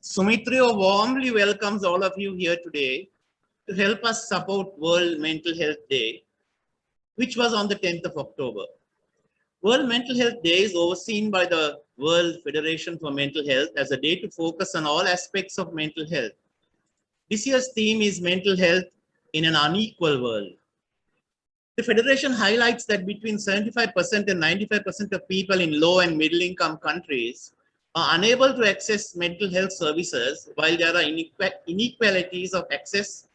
Sumitrio warmly welcomes all of you here today to help us support World Mental Health Day, which was on the 10th of October. World Mental Health Day is overseen by the World Federation for Mental Health as a day to focus on all aspects of mental health. This year's theme is mental health in an unequal world. The Federation highlights that between 75% and 95% of people in low and middle income countries are unable to access mental health services, while there are inequalities of access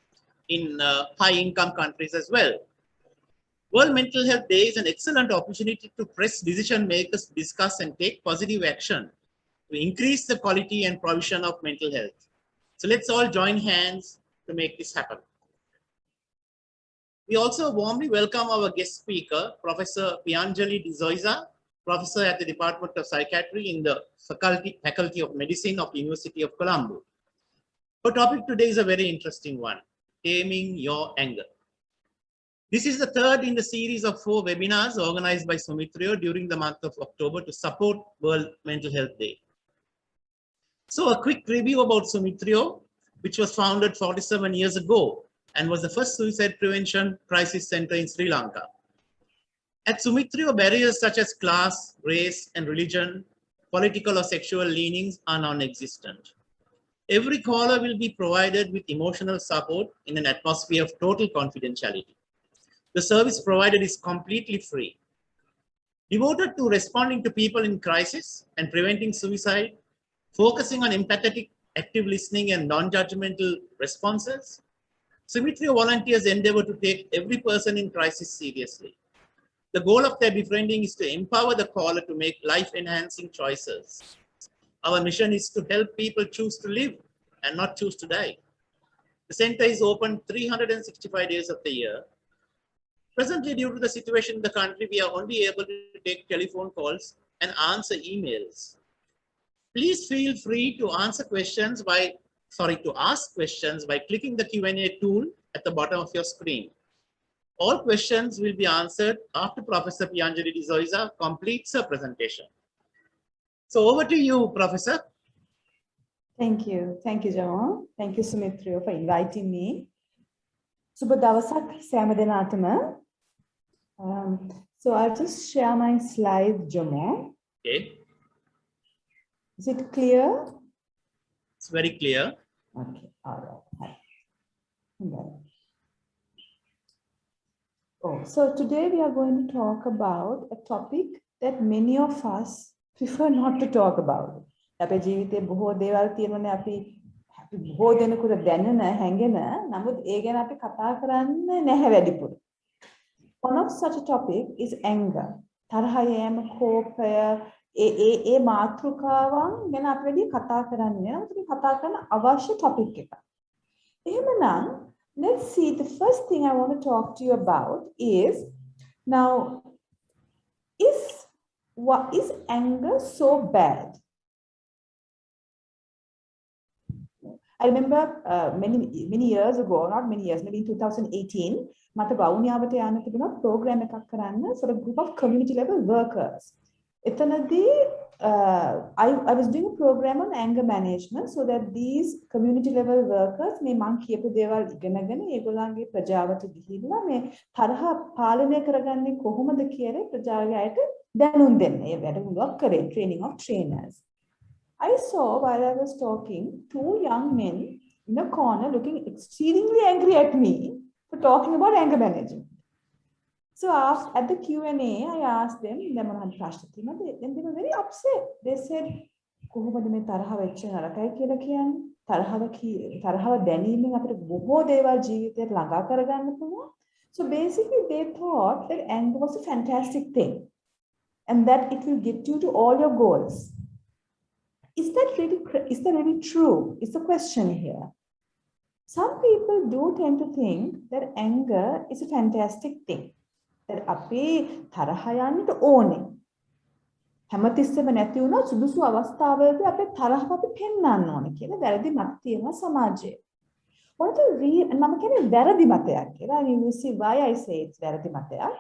in high income countries as well. World Mental Health Day is an excellent opportunity to press decision makers to discuss and take positive action to increase the quality and provision of mental health. So let's all join hands to make this happen. We also warmly welcome our guest speaker, Professor Pianjali D'Souza, professor at the Department of Psychiatry in the Faculty of Medicine of the University of Colombo. Our topic today is a very interesting one, taming your anger. This is the third in the series of 4 webinars organized by Sumitrio during the month of October to support World Mental Health Day. So a quick review about Sumitrio, which was founded 47 years ago and was the first suicide prevention crisis center in Sri Lanka. At Sumitrio, barriers such as class, race, and religion, political or sexual leanings are non-existent. Every caller will be provided with emotional support in an atmosphere of total confidentiality. The service provided is completely free. Devoted to responding to people in crisis and preventing suicide, focusing on empathetic, active listening and non-judgmental responses, Sumitrio volunteers endeavor to take every person in crisis seriously. The goal of their befriending is to empower the caller to make life-enhancing choices. Our mission is to help people choose to live and not choose to die. The center is open 365 days of the year. Presently, due to the situation in the country, we are only able to take telephone calls and answer emails. Please feel free to ask questions by clicking the Q&A tool at the bottom of your screen. All questions will be answered after Professor Pianjali D'Souza completes her presentation. So over to you, Professor. Thank you. Thank you, Jamal. Thank you, Sumitrio, for inviting me. Suba dawasak sama denatama. So I'll just share my slide, Jamal. Okay. Is it clear? It's very clear. Okay. All right. Oh, so today we are going to talk about a topic that many of us prefer not to talk about. අපේ ජීවිතේ බොහෝ දේවල් තියෙනවානේ අපි බොහෝ දෙනෙකුට දැනෙන හැඟෙන නමුත් ඒ ගැන අපි කතා කරන්නේ නැහැ වැඩිපුර. One of such a topic is anger. තරහ යෑම, කෝපය, ඒ මාතෘකාවන් ගැන අපි වැඩි කතා කරන්නේ නැහැ. අපි කතා කරන අවශ්‍ය topic එක. එහෙමනම් let's see, the first thing I want to talk to you about is, now, is anger so bad? I remember many years ago, not many years, maybe in 2018, මට වවුනියාවට යන්න තිබුණා program එකක් කරන්න for a group of community level workers. එතනදී I was doing a program on anger management so that these community level workers මේ මං කියපු දේවල් ඉගෙනගෙන ඒගොල්ලන්ගේ ප්‍රජාවට ගිහිල්ලා මේ තරහ පාලනය කරගන්නේ කොහොමද කියලා ප්‍රජාවගේ අයට දැනුම් දෙන්න. ඒ වැඩමුළුවක් කරේ, training of trainers. I saw while I was talking 2 young men in a corner looking exceedingly angry at me for talking about anger management. So at the Q&A, I asked them, and they were very upset. They said, කොහොමද මේ තරහ වෙච්ච නරකයි කියලා කියන්නේ? තරහව දැනීමෙන් අපිට බොහෝ දේවල් ජීවිතේට ළඟා කරගන්න පුළුවන්. So basically they thought that anger was a fantastic thing and that it will get you to all your goals. Is that really true? Is the question here. Some people do tend to think that anger is a fantastic thing. That අපි තරහ යන්නට ඕනේ. හැමතිස්සෙම නැති වුණා සුදුසු අවස්ථාවලදී අපේ තරහව අපි පෙන්වන්න ඕනේ කියලා වැරදි මත තියෙනවා සමාජයේ. What the මම කියන්නේ වැරදි මතයක් කියලා. And you will see why I say it's වැරදි මතයක්.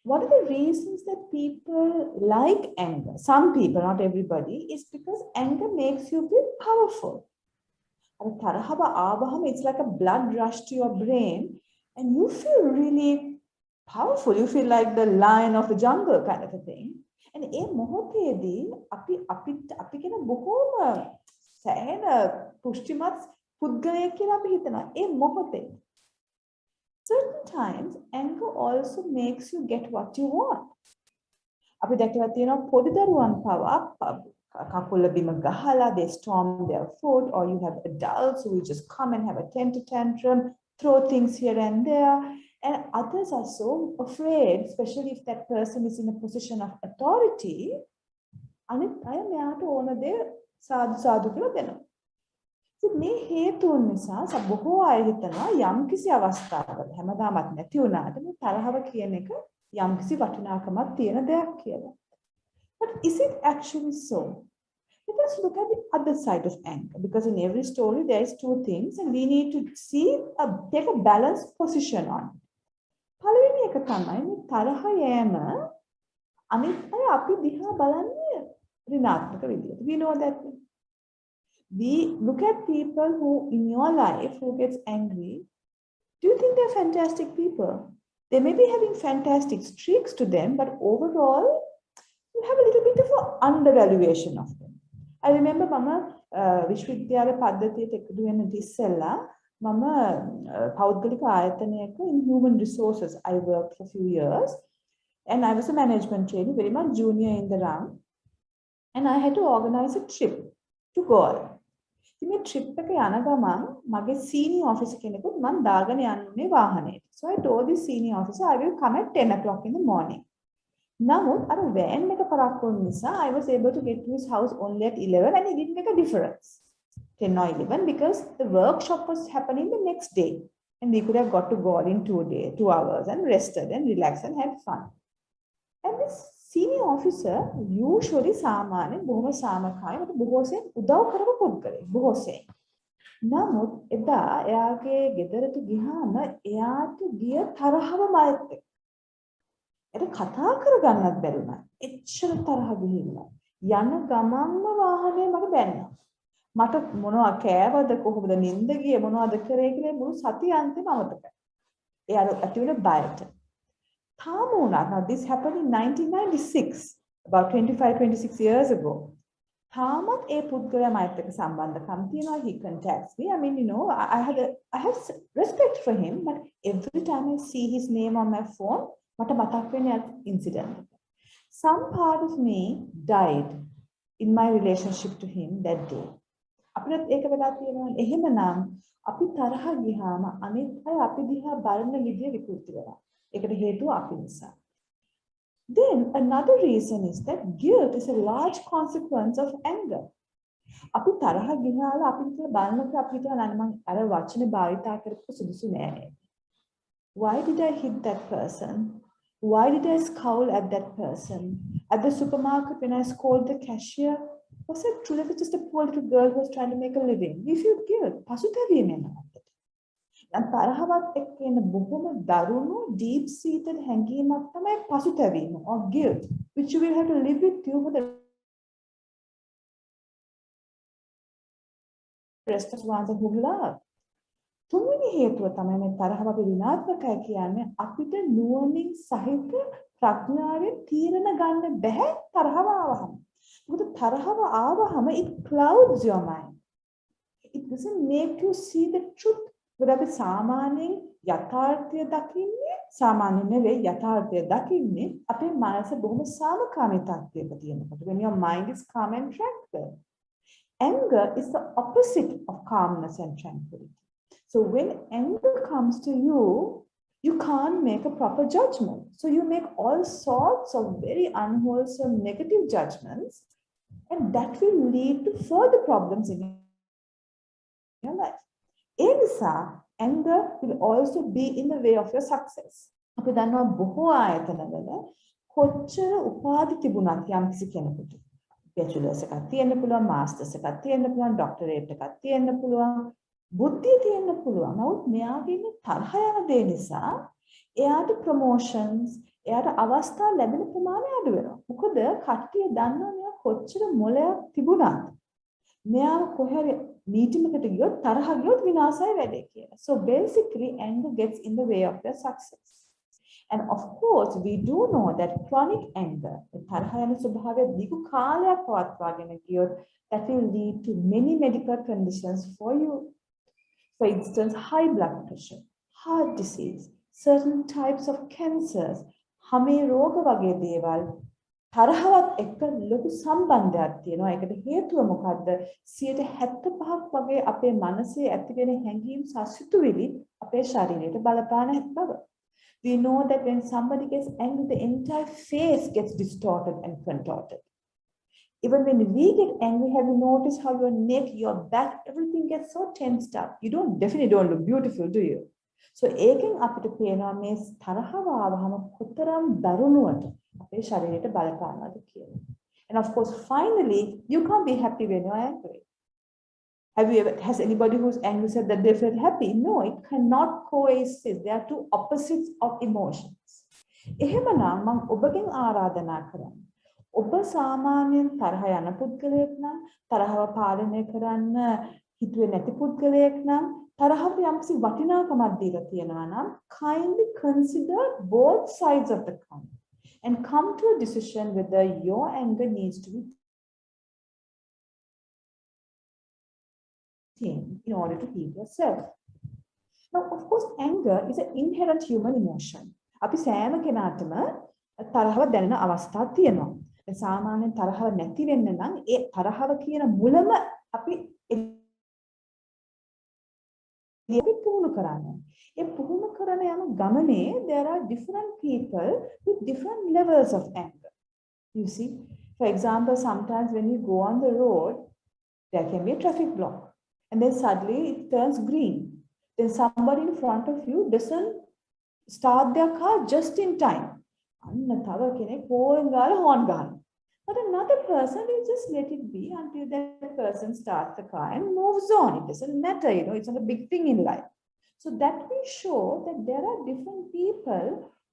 What are the reasons that people like anger? Some people, not everybody, is because anger makes you feel powerful. It's like a blood rush to your brain, and you feel really powerful. You feel like the lion of the jungle kind of a thing. And ඒ මොහොතේදී අපි කියන බොහෝම සෑහෙන පුෂ්ටිමත් පුද්ගලයෙක් කියලා අපි හිතනවා. ඒ මොහොතේ certain times anger also makes you get what you want. අපි දැකලා තියෙනවා පොඩි දරුවන් පවා කකුල බිම ගහලා they storm their food, or you have adults who will just come and have a temper tantrum, throw things here and there, and others are so afraid, especially if that person is in a position of authority. අනිත් අය මෙයාට ඕන දේ සාදු සාදු කියලා දෙනවා. ඉතින් මේ හේතුන් නිසා බොහෝ අය හිතනවා යම්කිසි අවස්ථාවක හැමදාමත් නැති වුණාට මේ තරහව කියන එක යම්කිසි වටිනාකමක් තියෙන දෙයක් කියලා. But is it actually so? Let us look at the other side of anger, because in every story there is two things and we need to take a balanced position on it. පළවෙනි එක තමයි මේ තරහ යෑම අනිත් අය අපි දිහා බලන්නේ ඍණාත්මක විදියට. We know that we look at people who in your life who gets angry. Do you think they're fantastic people? They may be having fantastic streaks to them, but overall you have a little bit of an undervaluation of them. I remember Mama විශ්වවිද්‍යාල පද්ධතියට එකතු වෙන ඉස්සෙල්ලා මම පෞද්ගලික ආයතනයක in human resources I worked for a few years, and I was a management trainee, very much junior in the rank, and I had to organize a trip to Goa. මේ trip එක යන ගමන් මගේ senior officer කෙනෙකුත් මම දාගෙන යන්නේ වාහනේට. So I told the senior officer I will come at 10 o'clock in the morning. නමුත් අර van එක පරක්කු වුන නිසා I was able to get to his house only at 11, and it didn't make a difference 10 or 11 because the workshop was happening the next day, and we could have got to Goa in 2 hours and rested and relaxed and had fun. And this senior officer usually සාමාන්‍ය බොහොම සාමකාමී මට බොහෝසෙන් උදව් කරපු පුද්ගලයෙක් බොහෝසෙන්. නමුත් එදා එයාගේ ගෙදරට ගියාම එයාට ගිය තරහව මලත් එක්ක. ඒක කතා කරගන්නත් බැරි වුණා. එච්චර තරහ ගිහිල්ලා. යන ගමන්ම වාහනේ මට බැන්නා. මට මොනවා කෑවද කොහොමද නිින්ද ගියේ මොනවද කරේ කියලා මුළු සතිය අන්තිම අමතකයි. එයාට ඇති වුණ බයට. Now this happened in 1996, about 25-26 years ago. තාමත් ඒ පුද්ගලයා මයිත් එක්ක සම්බන්ධකම් තියෙනවා. He contacts me. I mean, you know, I have respect for him, but every time I see his name on my phone, මට මතක් වෙන්නේ incident. Some part of me died in my relationship to him that day. අපිට ඒක වෙලා තියෙනවා. එහෙමනම් අපි තරහ ගියාම අනිත් අය අපි දිහා බලන විදිය විකෘති වෙනවා. ඒකට හේතුව අපි නිසා. Then another reason is that guilt is a large consequence of anger. අපි තරහ ගිහලා අපි කියලා බලනකොට අපි හිතනවා නම් අර වචනේ භාවිතා කරපු සුදුසු නෑ. Why did I hit that person? Why did I scowl at that person? At the supermarket when I scolded the cashier, was it truly just a poor little girl who was trying to make a living? We feel guilt. පසුතැවීමෙන් and තරහවත් එක්ක එන බොහොම දරුණු deep seated හැඟීමක් තමයි පසුතැවීම or guilt, which you will have to live with you for the rest of your life. තුන්වෙනි හේතුව තමයි මේ තරහව අපි ඍණාත්මකයි කියන්නේ අපිට නුවණින් සහිත ප්‍රඥාවෙන් තීරණ ගන්න බැහැ තරහව ආවහම. මොකද තරහව ආවහම it clouds your mind. It doesn't make you see the truth. අපි සාමාන්‍යයෙන් යථාර්ථය දකින්නේ සාමාන්‍ය නෙවෙයි යථාර්ථය දකින්නේ අපේ මනස බොහොම සාමකාමී තත්ත්වයක තියෙනකොට. When your mind is calm and tranquil. Anger is the opposite of calmness and tranquility. So when anger comes to you, you can't make a proper judgment. So you make all sorts of very unwholesome negative judgments, and that will lead to further problems in your life. Anger will also be in the way of your success. අපි දන්නවා බොහෝ ආයතනවල කොච්චර උපාධි තිබුණත් යම්කිසි කෙනෙකුට bachelor's එකක් තියෙන්න පුළුවන්, master's එකක් තියෙන්න පුළුවන්, doctorate එකක් තියෙන්න පුළුවන්, බුද්ධිය තියෙන්න පුළුවන්. නමුත් මෙයාගේ ඉන්න තරහ යන දේ නිසා එයාට ප්‍රොමෝෂන්ස් එයාට අවස්ථා ලැබෙන ප්‍රමාණය අඩු වෙනවා. මොකද කට්ටිය දන්නවා මෙයා කොච්චර මොලයක් තිබුණාද. මෙයා කොහේ මීටිමකට ගියොත් තරහ ගියොත් විනාශයි වැඩේ කියලා. So basically anger gets in the way of their success. And of course we do know that chronic anger තරහ යන ස්වභාවය දීර්ඝ කාලයක් පවත්වාගෙන ගියොත් that will lead to many medical conditions for you. For instance, high blood pressure, heart disease, certain types of cancers, හමේ රෝග වගේ දේවල් තරහවත් එක්ක ලොකු සම්බන්ධයක් තියෙනවා. ඒකට හේතුව මොකද්ද? 75ක් වගේ අපේ මනසේ ඇතිවෙන හැඟීම් සසිතුවිලි අපේ ශරීරයට බලපාන බව. We know that when somebody gets angry, the entire face gets distorted and contorted. Even when we get angry, have you noticed how your neck, your back, everything gets so tensed up? You definitely don't look beautiful, do you? So ඒකෙන් අපිට පේනවා මේ තරහව ආවම කොතරම් දරුණුවට අපේ ශරීරයට බලපානවද කියලා. And of course, finally, you can't be happy when you're angry. Has anybody who's angry said that they feel happy? No, it cannot coexist. They are two opposites of emotions. එහෙමනම් මම ඔබගෙන් ආරාධනා කරන්නේ ඔබ සාමාන්‍යයෙන් තරහ යන පුද්ගලයෙක් නම් තරහව පාලනය කරන්න හිතුවේ නැති පුද්ගලයෙක් නම් තරහව යම්කිසි වටිනාකමක් දීලා තියෙනවා නම් kindly consider both sides of the coin and come to a decision whether your anger needs to be tamed in order to heal yourself. Now, of course, anger is an inherent human emotion. අපි සෑම කෙනාටම තරහව දැනෙන අවස්ථා තියෙනවා. සාමාන්‍යයෙන් තරහව නැති වෙන්න නම් ඒ තරහව කියන මුලම අපි පුහුණු කරන්න. ඒ පුහුණු කරන යන ගමනේ there are different people with different levels of anger. You see, for example, sometimes when you go on the road, there can be a traffic block, and then suddenly it turns green. Then somebody in front of you doesn't start their car just in time. But another person will just let it be until that person starts the car and moves on. It doesn't matter, it's not a big thing in life. So that will show that there are different people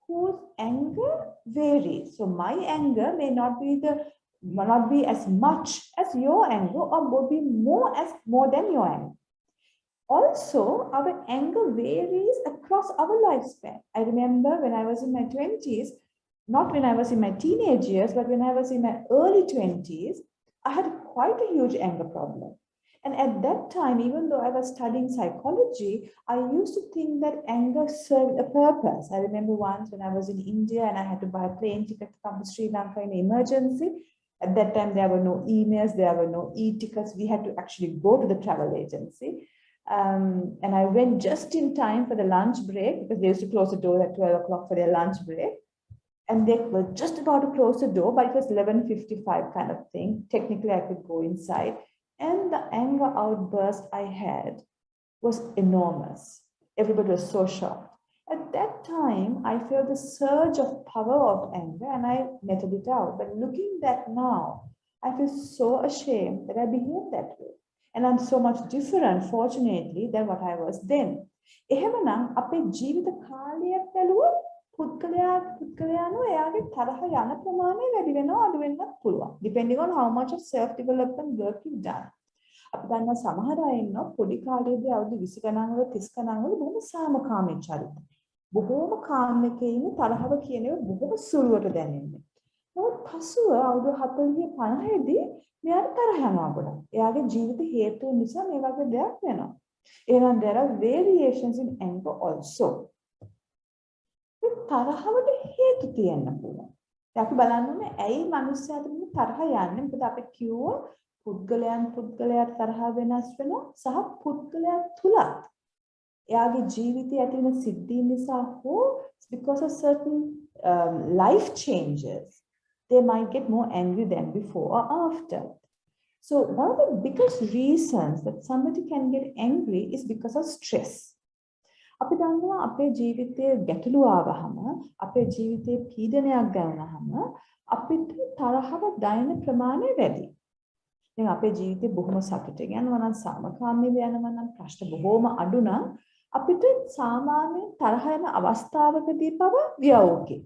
whose anger varies. So my anger may not be as much as your anger, or would be more than your anger. Also, our anger varies across our lifespan. I remember when I was in my 20s, not when I was in my teenage years, but when I was in my early 20s, I had quite a huge anger problem. And at that time, even though I was studying psychology, I used to think that anger served a purpose. I remember once when I was in India and I had to buy a plane ticket to come to Sri Lanka in emergency. At that time, there were no emails, there were no e-tickets. We had to actually go to the travel agency. And I went just in time for the lunch break because they used to close the door at 12 o'clock for their lunch break. And they were just about to close the door, but it was 11:55 kind of thing. Technically, I could go inside. And the anger outburst I had was enormous. Everybody was so shocked. At that time, I felt the surge of power of anger and I netted it out. But looking back now, I feel so ashamed that I behaved that way. And I'm so much different, fortunately, than what I was then. එහෙමනම් අපේ ජීවිත කාලයක් බැලුවොත් පුද්ගලයානෝ එයාගේ තරහ යන ප්‍රමාණය වැඩි වෙනවා අඩු වෙන්නත් පුළුවන්. Depending on how much of self development work you've done. අපි දන්නවා සමහර අය ඉන්නවා පොඩි කාලේදී අවුරුදු 20 ගණන් වල 30 ගණන් වල බොහොම සාමකාමී චරිත. බොහොම කාම් එකේ ඉන්න තරහව කියනව බොහොම සුළුවට දැනෙන්නේ. නමුත් පසුව අවුරුදු 40 50 දී මෙයාට තරහ යනවා ගොඩක්. එයාගේ ජීවිත හේතු නිසා මේ වගේ දෙයක් වෙනවා. එහෙනම් there are variations in anger also. තරහවට හේතු තියෙන්න පුළුවන්. අපි බලන්න ඕනේ ඇයි මිනිස්සුන්ට මේ තරහ යන්නේ? මොකද අපි කිව්වා පුද්ගලයාට තරහ වෙනස් වෙනවා සහ පුද්ගලයා තුලත් එයාගේ ජීවිතයේ ඇති වෙන සිද්ධීන් නිසා හෝ because of certain life changes they might get more angry than before or after. So one of the biggest reasons that somebody can get angry is because of stress. අපි දන්නවා අපේ ජීවිතයේ ගැටලු ආවහම අපේ ජීවිතයේ පීඩනයක් ගන්නවහම අපිට තරහව දැනෙන ප්‍රමාණය වැඩි. දැන් අපේ ජීවිතේ බොහොම සතුටින් යනවා නම් සාමකාමීව යනවා නම් ප්‍රශ්න බොහොම අඩු නම් අපිට සාමාන්‍යයෙන් තරහ යන අවස්ථාවකදී පව we are okay.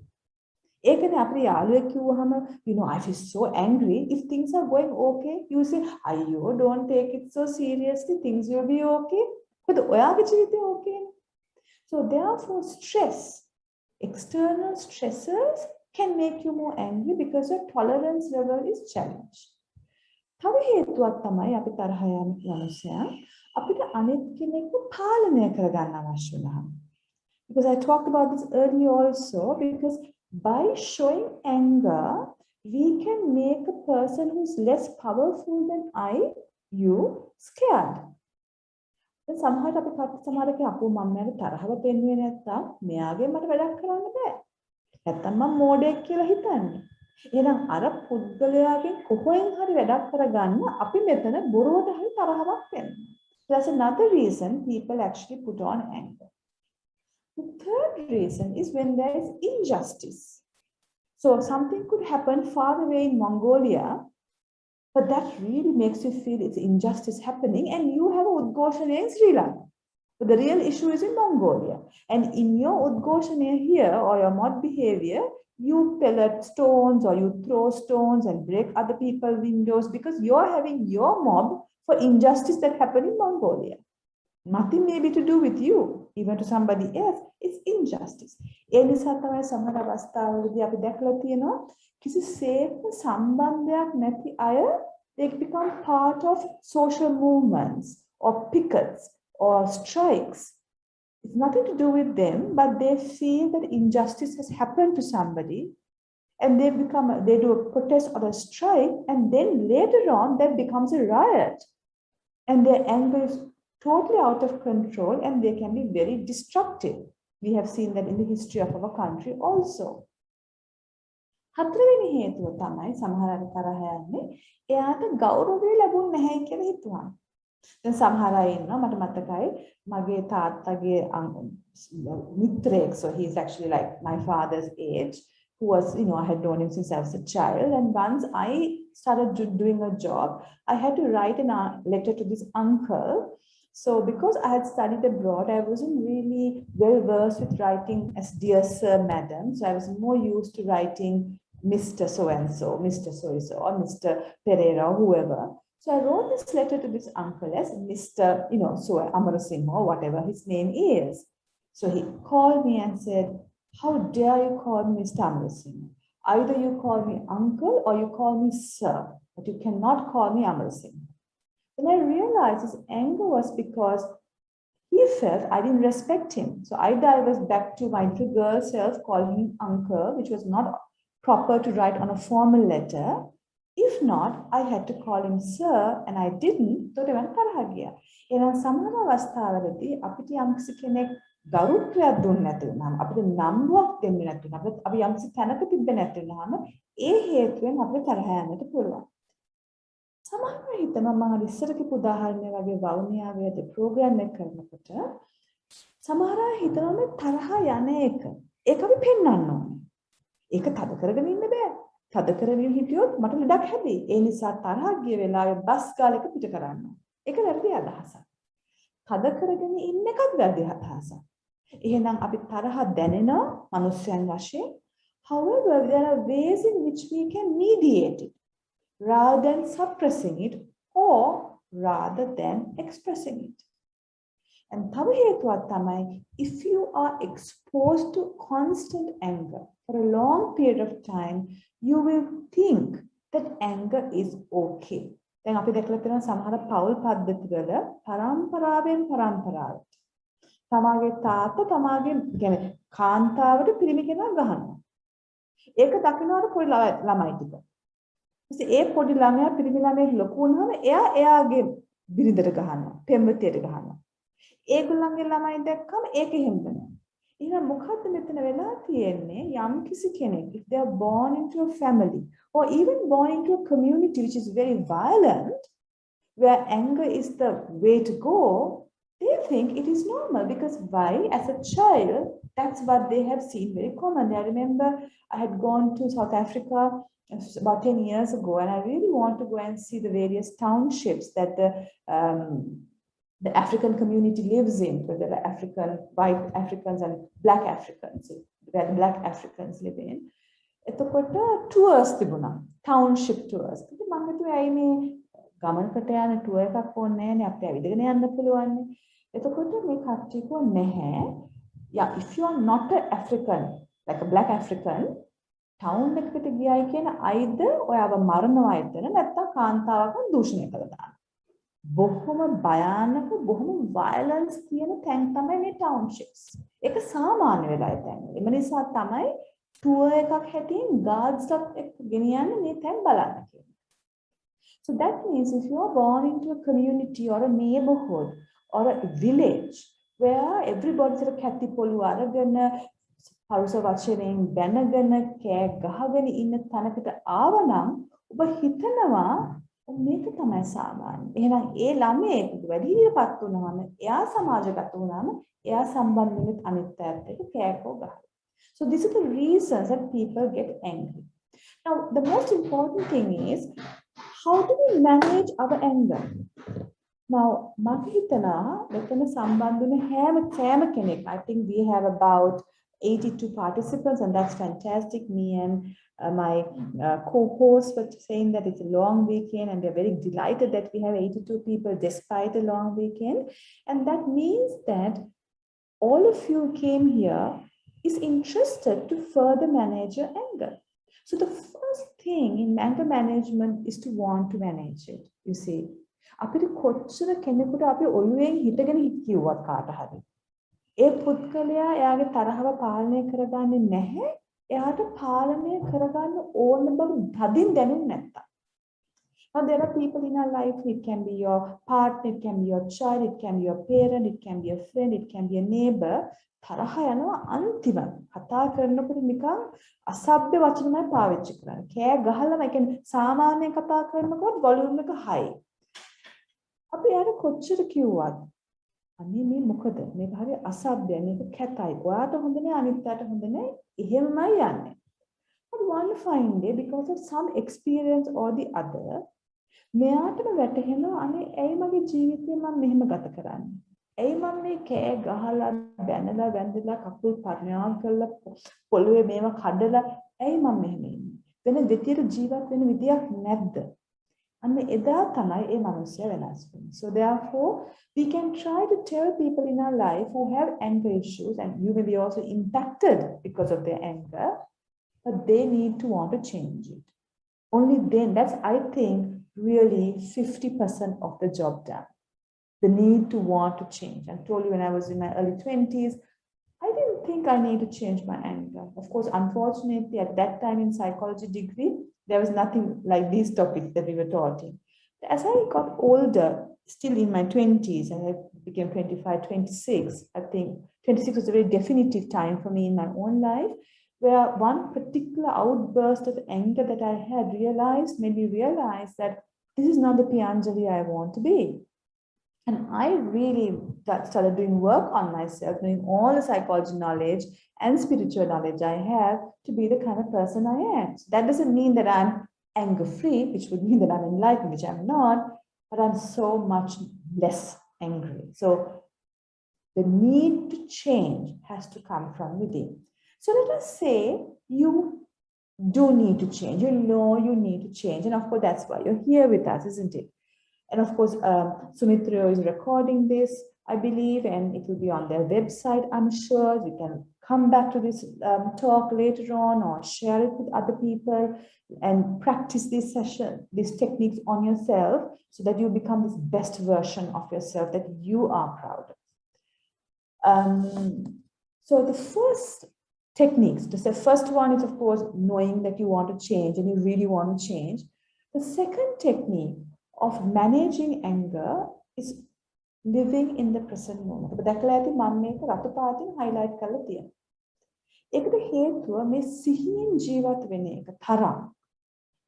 ඒකනේ අපේ යාළුවෙක් කිව්වහම you know I feel so angry if things are going okay you say ayyo don't take it so seriously things will be okay but ඔයාගේ ජීවිතේ okay නේ. So therefore stress, external stressors can make you more angry because your tolerance level is challenged. තව හේතුවක් තමයි අපි තරහ යන මනුස්සයා අපිට අනිත් කෙනෙක්ව පාලනය කරගන්න අවශ්‍ය වෙනවා. Because I talked about this earlier also, because by showing anger, we can make a person who's less powerful than you, scared. Then සමහරට අපි සමහරක අපෝ මම මට තරහව පෙන්වන්නේ නැත්තම් මෙයාගේ මට වැඩක් කරන්න බෑ. නැත්තම් මම මෝඩයෙක් කියලා හිතන්නේ. එහෙනම් අර පුද්ගලයාගෙන් කොහෙන් හරි වැඩක් කරගන්න අපි මෙතන බොරුවට හරි තරහවක් වෙනවා. That's another reason people actually put on anger. The third reason is when there is injustice. So something could happen far away in Mongolia, but that really makes you feel it's injustice happening and you have Udghoshana in Sri Lanka. But the real issue is in Mongolia. And in your Udghoshana here or your mod behavior, you pellet stones or you throw stones and break other people's windows because you're having your mob for injustice that happened in Mongolia. Nothing maybe to do with you, even to somebody else, it's injustice. ඒ නිසා තමයි සමහර අවස්ථාවලදී අපි දැකලා තියෙනවා කිසිසේත්ම සම්බන්ධයක් නැති අය they become part of social movements or pickets or strikes. It's nothing to do with them, but they feel that injustice has happened to somebody and they do a protest or a strike and then later on that becomes a riot and their anger is totally out of control and they can be very destructive. We have seen that in the history of our country also. හතරවෙනි හේතුව තමයි සමහර අය තරහ යන්නේ එයාට ගෞරවය ලැබුණ නැහැ කියලා හිතුවා. දැන් සමහර අය ඉන්නවා මට මතකයි මගේ තාත්තගේ මිත්‍රයෙක්, so he is actually like my father's age, who was, you know, I had known him since I was a child, and once I started doing a job, I had to write a letter to this uncle. So because I had studied abroad, I wasn't really well versed with writing as dear sir, madam. So I was more used to writing Mr. So-and-so, Mr. So-and-so, or Mr. Pereira, or whoever. So I wrote this letter to this uncle as Mr. You know, so Amarasinghe, or whatever his name is. So he called me and said, how dare you call me Mr. Amarasinghe? Either you call me uncle or you call me sir, but you cannot call me Amarasinghe. Then I realized his anger was because he felt I didn't respect him. So either I was back to my little girl self calling him uncle, which was not proper to write on a formal letter. If not, I had to call him sir, and I didn't. So they went තරහ ගියා. එහෙනම් සමහර අවස්ථාවලදී අපිට යම්කිසි කෙනෙක් ගරුත්වයක් දුන්නේ නැති වුණාම අපිට නම්බුවක් දෙන්නේ නැති වුණාම අපි යම්කිසි තැනක තිබ්බේ නැති වුණාම ඒ හේතුවෙන් අපිට තරහ යන්නට පුළුවන්. සමහර හිතනවා මම අර ඉස්සර කිව්ව උදාහරණය වගේ වවුනියාවේ ප්‍රෝග්‍රෑම් එක කරනකොට සමහර අය හිතනවා මේ තරහ යන එක ඒක අපි පෙන්වන්න ඕනේ. ඒක තද කරගෙන ඉන්න බෑ. තද කරගෙන හිටියොත් මට ලඩක් හැදෙයි. ඒ නිසා තරහ ගිය වෙලාවේ බස් කාලෙක පිට කරන්න. ඒක වැරදි අදහසක්. තද කරගෙන ඉන්න එකත් වැරදි අදහසක්. එහෙනම් අපි තරහ දැනෙන මනුස්සයන් වශයෙන්, however there are ways in which we can mediate it rather than suppressing it or rather than expressing it. And තව හේතුවක් තමයි if you are exposed to constant anger for a long period of time, you will think that anger is okay. දැන් අපි දැකලා තියෙනවා සමහර පෞල් පද්ධතිවල පරම්පරාවෙන් පරම්පරාවට තමාගේ තාත්තා තමාගේ කියන්නේ කාන්තාවට පිරිමි කෙනා ගහනවා. ඒක දකින්නට පොඩි ළමයි ටික. ඊට ඒ පොඩි ළමයා පිරිමි ළමයෙක් ලොකු වුණාම එයාගේ බිරිඳට ගහනවා, පෙම්වතියට ගහනවා. ඒගොල්ලන්ගේ ළමයි දැක්කම ඒක එහෙම වෙනවා. එහෙනම් මොකද්ද මෙතන වෙලා තියෙන්නේ? යම් කිසි කෙනෙක් if they are born into a family or even born into a community which is very violent, where anger is the way to go, they think it is normal because why? As a child, that's what they have seen very commonly. I remember I had gone to South Africa about 10 years ago, and I really want to go and see the various townships that the African community lives in, where there are white Africans and black Africans, where the black Africans live in. එතකොට tours තිබුණා, township tours. ඉතින් මම හිතුවේ ඇයි මේ ගමනකට යන tour එකක් ඕනේ නැහැනේ, අපිට ඇවිදගෙන යන්න පුළුවන්. එතකොට මේ කට්ටිය කිව්වා නැහැ. Yeah, if you are not an African, like a black African, town එකකට ගියයි කියන either ඔයාව මරනවා එතන නැත්නම් කාන්තාවකන් දූෂණය කළා දානවා. බොහොම භයානක බොහොම violence තියෙන තැන් තමයි මේ townships. ඒක සාමාන්‍ය වෙලා ඉතින්. එම නිසා තමයි tour එකක් හැටින් guards එක්ක ගෙනියන්නේ මේ තැන් බලන්න කියලා. So that means if you are born into a community or a neighborhood or a village where everybody sort of කැති පොළු අරගෙන පරුස වචනෙන් බැනගෙන කෑ ගහගෙන ඉන්න තැනකට ආවනම් ඔබ හිතනවා මේක තමයි සාමාන්‍ය. එහෙනම් ඒ ළමයෙක් වැඩිහිටියපත් වුණාම එයා සමාජගත වුණාම එයා සම්බන්ධ වෙන අනිත් පැත්තට කෑකෝ ගහනවා. So these are the reasons that people get angry. Now the most important thing is how do we manage our anger? Now මට හිතනවා මෙතන සම්බන්ධ වෙන හැම කෙනෙක්, I think we have about 82 participants, and that's fantastic. Me and my co-hosts were saying that it's a long weekend, and they're very delighted that we have 82 people despite a long weekend. And that means that all of you came here is interested to further manage your anger. So the first thing in anger management is to want to manage it. You see, අපිට කොච්චර කෙනෙකුට අපි ඔළුවෙන් හිටගෙන කිව්වත් කාට හරි ඒ පුද්ගලයා එයාගේ තරහව පාලනය කරගන්නේ නැහැ. එයාට පාලනය කරගන්න ඕන බව තදින් දැනුන්නේ නැත්තම්. Now there are people in our life, it can be your partner, it can be your child, it can be your parent, it can be a friend, it can be a neighbor. තරහ යනවා අන්තිම. කතා කරනකොට නිකන් අසභ්‍ය වචනමයි පාවිච්චි කරන්නේ. කෑ ගහලම ඒ කියන්නේ සාමාන්‍යයෙන් කතා කරනකොට වොලියුම් එක high. අපි යාර කොච්චර කිව්වත් අනේ මේ මොකද මේක හරිය අසභ්‍යයි මේක කැතයි ඔයාට හොඳ නෑ අනිත්යට හොඳ නෑ එහෙමමයි යන්නේ. But one fine day because of some experience or the other මෙයාටම වැටහෙනවා අනේ ඇයි මගේ ජීවිතේ මම මෙහෙම ගත කරන්නේ. ඇයි මම මේ කෑ ගහලා බැනලා වැඳලා කකුල් පර්ණාම් කරලා පොළවේ මේව කඩලා ඇයි මම මෙහෙම ඉන්නේ. වෙන දෙතියට ජීවත් වෙන විදියක් නැද්ද? And එදා තමයි ඒ මනුස්සයා වෙනස් වෙන්නේ. So therefore we can try to tell people in our life who have anger issues, and you may be also impacted because of their anger, but they need to want to change it. Only then, that's I think really 50% of the job done. The need to want to change. I told you when I was in my early 20s, I didn't think I need to change my anger. Of course, unfortunately, at that time in psychology degree, there was nothing like these topics that we were taught in. As I got older, still in my 20s, and I became 25, 26, I think 26 was a very definitive time for me in my own life, where one particular outburst of anger that I had realized made me realize that this is not the Pianjali I want to be. And I really started doing work on myself, knowing all the psychology knowledge and spiritual knowledge I have to be the kind of person I am. So that doesn't mean that I'm anger-free, which would mean that I'm enlightened, which I'm not, but I'm so much less angry. So the need to change has to come from within. So let us say you do need to change. You know you need to change. And of course, that's why you're here with us, isn't it? And of course, Sumitra is recording this, I believe, and it will be on their website, I'm sure. You can come back to this talk later on or share it with other people and practice this session, these techniques on yourself so that you become this best version of yourself that you are proud of. So the first techniques, the first one is, of course, knowing that you want to change and you really want to change. The second technique of managing anger is living in the present moment. ඔබ දැකලා ඇති මම මේක රතු පාටින් highlight කරලා තියෙනවා. ඒකට හේතුව මේ සිහියෙන් ජීවත් වෙන එක තරම්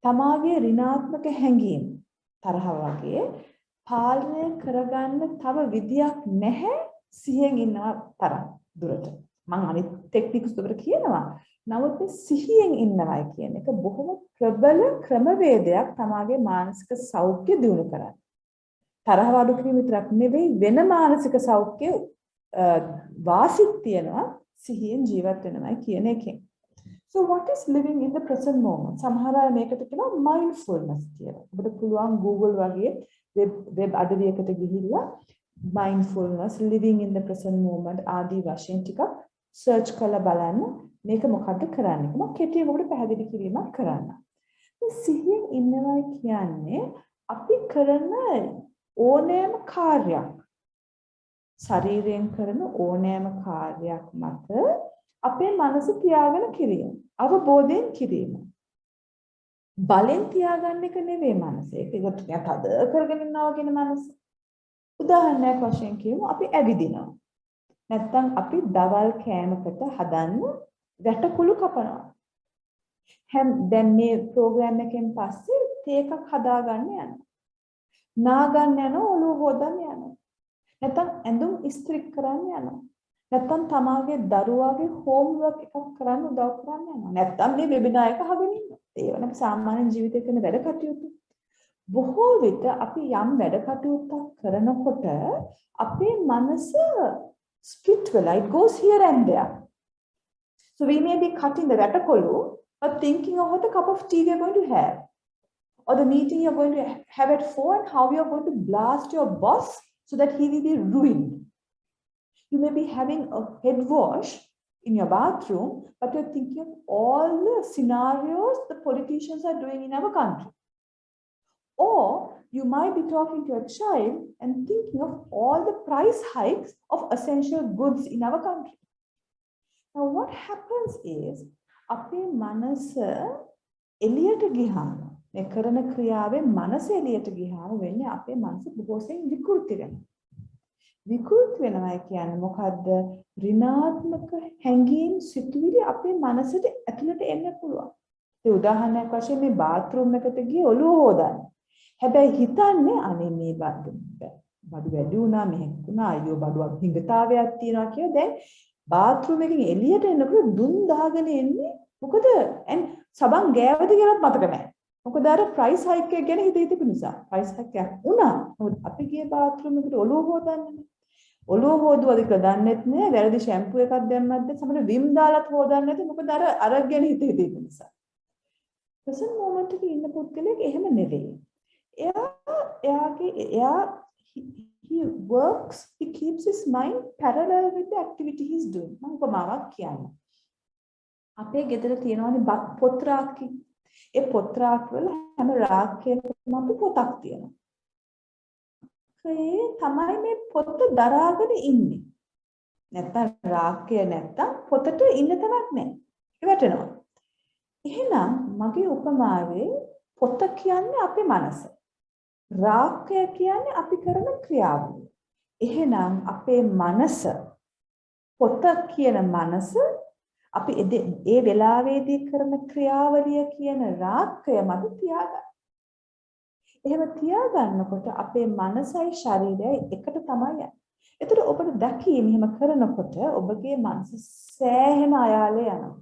තමාගේ ඍණාත්මක හැඟීම් තරහ වගේ පාලනය කරගන්න තව විදියක් නැහැ සිහියෙන් ඉන්නවා තරම් දුරට. මම අනිත් ටෙක්නික්ස් වලට කියනවා. නමුත් මේ සිහියෙන් ඉන්නවයි කියන එක බොහොම ප්‍රබල ක්‍රමවේදයක් තමාගේ මානසික සෞඛ්‍ය දියුණු කරන්න. තරහව අඩු කිරීම විතරක් නෙවෙයි වෙන මානසික සෞඛ්‍ය වාසිත් තියෙනවා සිහියෙන් ජීවත් වෙනවා කියන එකෙන්. So what is living in the present moment? සමහර අය මේකට කියනවා mindfulness කියලා. ඔබට පුළුවන් Google වගේ web අඩවියකට ගිහිල්ලා mindfulness living in the present moment ආදී වශයෙන් ටිකක් search කරලා බලන්න මේක මොකද්ද කරන්නේ. මම කෙටියෙන් ඔබට පැහැදිලි කිරීමක් කරන්න. මේ සිහියෙන් ඉන්නවා කියන්නේ අපි කරන ඕනෑම කාර්යයක් ශරීරයෙන් කරන ඕනෑම කාර්යයක් මත අපේ මනස තියාගෙන කිරීම. අවබෝධයෙන් කිරීම. බලෙන් තියාගන්න එක නෙවෙයි මනස. ඒක ටිකක් හද කරගෙන ඉන්නවා කියන මනස. උදාහරණයක් වශයෙන් කියමු අපි ඇවිදිනවා. නැත්තම් අපි දවල් කෑමකට හදන්න වැටකුළු කපනවා. දැන් මේ ප්‍රෝග්‍රෑම් එකෙන් පස්සේ තේ එකක් හදාගන්න යනවා. නාගන්න යනවා ඔළුව හොදන්න යනවා. නැත්තම් ඇඳුම් ඉස්ත්‍රි කරන්න යනවා. නැත්තම් තමාගේ දරුවාගේ හෝම්වර්ක් එකක් කරන්න උදව් කරන්න යනවා. නැත්තම් මේ වෙබිනාර් එක අහගෙන ඉන්නවා. ඒ වගේ සාමාන්‍ය ජීවිතේ කරන වැඩ කටයුතු. බොහෝ විට අපි යම් වැඩ කටයුත්තක් කරනකොට අපේ මනස split වෙලා it goes here and there. So we may be cutting the වැටකොළු but thinking of what a cup of tea we are going to have. Or the meeting you are going to have at 4 and how you are going to blast your boss so that he will be ruined. You may be having a head wash in your bathroom, but you're thinking of all the scenarios the politicians are doing in our country. Or you might be talking to a child and thinking of all the price hikes of essential goods in our country. Now what happens is, අපේ මනස එළියට ගියාම මේ කරන ක්‍රියාවේ මනස එළියට ගියාම වෙන්නේ අපේ මනස බොහෝසෙන් විකෘති වෙනවා. විකෘති වෙනවා කියන්නේ මොකද්ද? ඍණාත්මක හැඟීම් සිතුවිලි අපේ මනසට ඇතුළට එන්න පුළුවන්. ඒ උදාහරණයක් වශයෙන් මේ බාත්රූම් එකට ගියේ ඔළුව හොදන්න. හැබැයි හිතන්නේ අනේ මේ බඩු වැඩි වුණා මෙහෙක් වුණා අයියෝ බඩුවක් හිඟතාවයක් තියෙනවා කියලා දැන් බාත්රූම් එකකින් එළියට එනකොට දුම් දාගෙන එන්නේ මොකද සබන් ගෑවද කියලාත් මතක නැහැ. මොකද අර ප්‍රයිස් හයික් එක ගැන හිතේ තිබු නිසා ප්‍රයිස් හයික් එකක් වුණා. මොකද අපි ගියේ බාත්රූම් එකට ඔළුව හොදන්නේ. ඔළුව හොදුවද කියලා දන්නෙත් නෑ. වැරදි ෂැම්පූ එකක් දැම්මත් සමහර විම් දාලත් හොදන්නේ නැති. මොකද අර ගැන හිතේ තිබු නිසා. present moment එකේ ඉන්න පුද්ගලෙක් එහෙම නෙවෙයි. he works, he keeps his mind parallel with the activity he's doing. මම උපමාවක් කියන්නම්. අපේ ගෙදර තියෙනවානේ පොත් රාක්කි. ඒ පොත් රාක්ක වල හැම රාක්කයකම අපි පොතක් තියෙනවා. ඒ තමයි මේ පොත දරාගෙන ඉන්නේ. නැත්තම් රාක්කය නැත්තම් පොතට ඉන්න තැනක් නැහැ. ඒ වැටෙනවා. එහෙනම් මගේ උපමාවේ පොත කියන්නේ අපේ මනස. රාක්කය කියන්නේ අපි කරන ක්‍රියාවලිය. එහෙනම් අපේ මනස පොත කියන මනස අපි ඒ වෙලාවේදී කරන ක්‍රියාවලිය කියන රාක්කය මත තියාගන්න. එහෙම තියාගන්නකොට අපේ මනසයි ශරීරයයි එකට තමයි යන්නේ. ඒතර ඔබට දැකීම එහෙම කරනකොට ඔබගේ මනස සෑහෙන අයාලේ යනවා.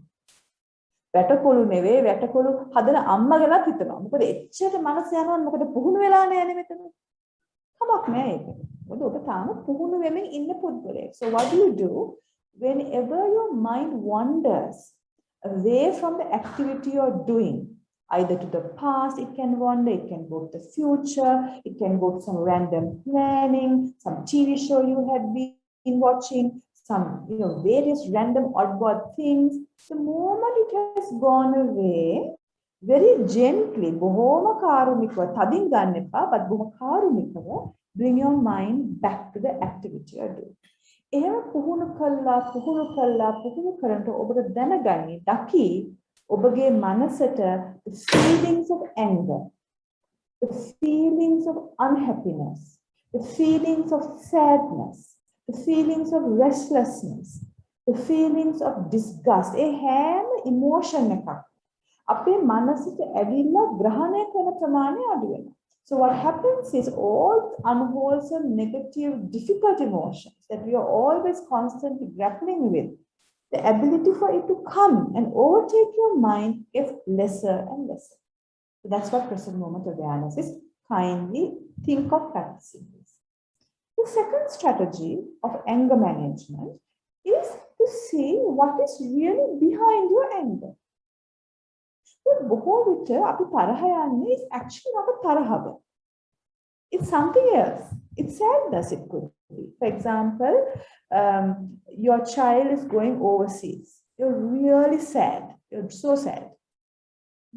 වැටකොළු නෙවෙයි වැටකොළු හදන අම්මා ගැනත් හිතනවා. මොකද එච්චර මනස යනවා මොකද පුහුණු වෙලා නැහැ මෙතන. කමක් නෑ ඒක. මොකද ඔබ තාම පුහුණු වෙමින් ඉන්න පුද්ගලයෙක්. So what do you do whenever your mind wanders away from the activity you're doing? Either to the past, it can wander, it can go to the future, it can go to some random planning, some TV show you had been watching, some various random oddball things. The moment it has gone away, very gently, බොහොම කාරුණිකව, තදින් ගන්න එපා, but බොහොම කාරුණිකව bring your mind back to the activity you're doing. එහෙම පුහුණු කරනකොට ඔබට දැනගන්නේ දකි ඔබගේ මනසට the feelings of anger, the feelings of unhappiness, the feelings of sadness, the feelings of restlessness, the feelings of disgust, a ham emotion එකක් අපේ මනසට ඇවිල්ලා ග්‍රහණය කරන ප්‍රමාණය අඩු වෙනවා. So what happens is all unwholesome, negative, difficult emotions that we are always constantly grappling with, the ability for it to come and overtake your mind gets lesser and lesser. So that's what present moment awareness is. Kindly think of practicing. The second strategy of anger management is to see what is really behind your anger. බොහෝ විට අපි තරහ යන්නේ is actually not a තරහව. It's something else. It's sadness, it could be. For example, your child is going overseas. You're really sad. You're so sad.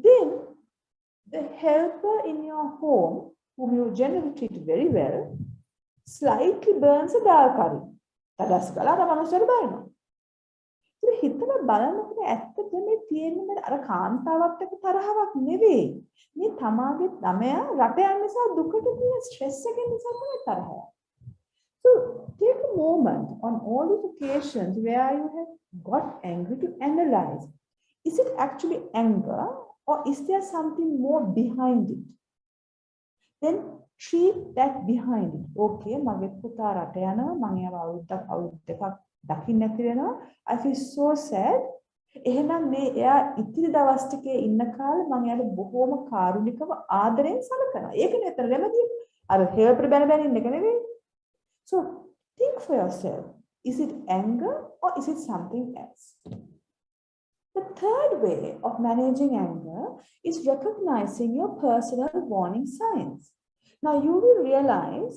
Then the helper in your home, whom you generally treat very well, slightly burns a dal curry. තදස්කලා අර මනුස්සයර බලනවා. ඉතින් හිතලා බලනකොට ඇත්තට මේ තියෙන්නේ අර කාන්තාවත් එක්ක තරහවක් නෙවෙයි. මේ තමාගේ ළමයා රට යන නිසා දුකට තියෙන ස්ට්‍රෙස් එකෙන් නිසා තමයි තරහ. So take a moment on all these occasions where you have got angry to analyze. Is it actually anger or is there something more behind it? Then treat that behind it. Okay, මගේ පුතා රට යනවා මම එයාව අවුරුදු දෙකක් දකින්න නැති වෙනවා. I feel so sad. එහෙනම් මේ එයා ඉතිරි දවස් ටිකේ ඉන්න කාලේ මම එයාට බොහොම කාරුණිකව ආදරෙන් සලකනවා. ඒක නේද රෙමඩි? අර හේල්පර් බැන බැන ඉන්න එක නෙවෙයි. So think for yourself. Is it anger or is it something else? The third way of managing anger is recognizing your personal warning signs. Now you will realize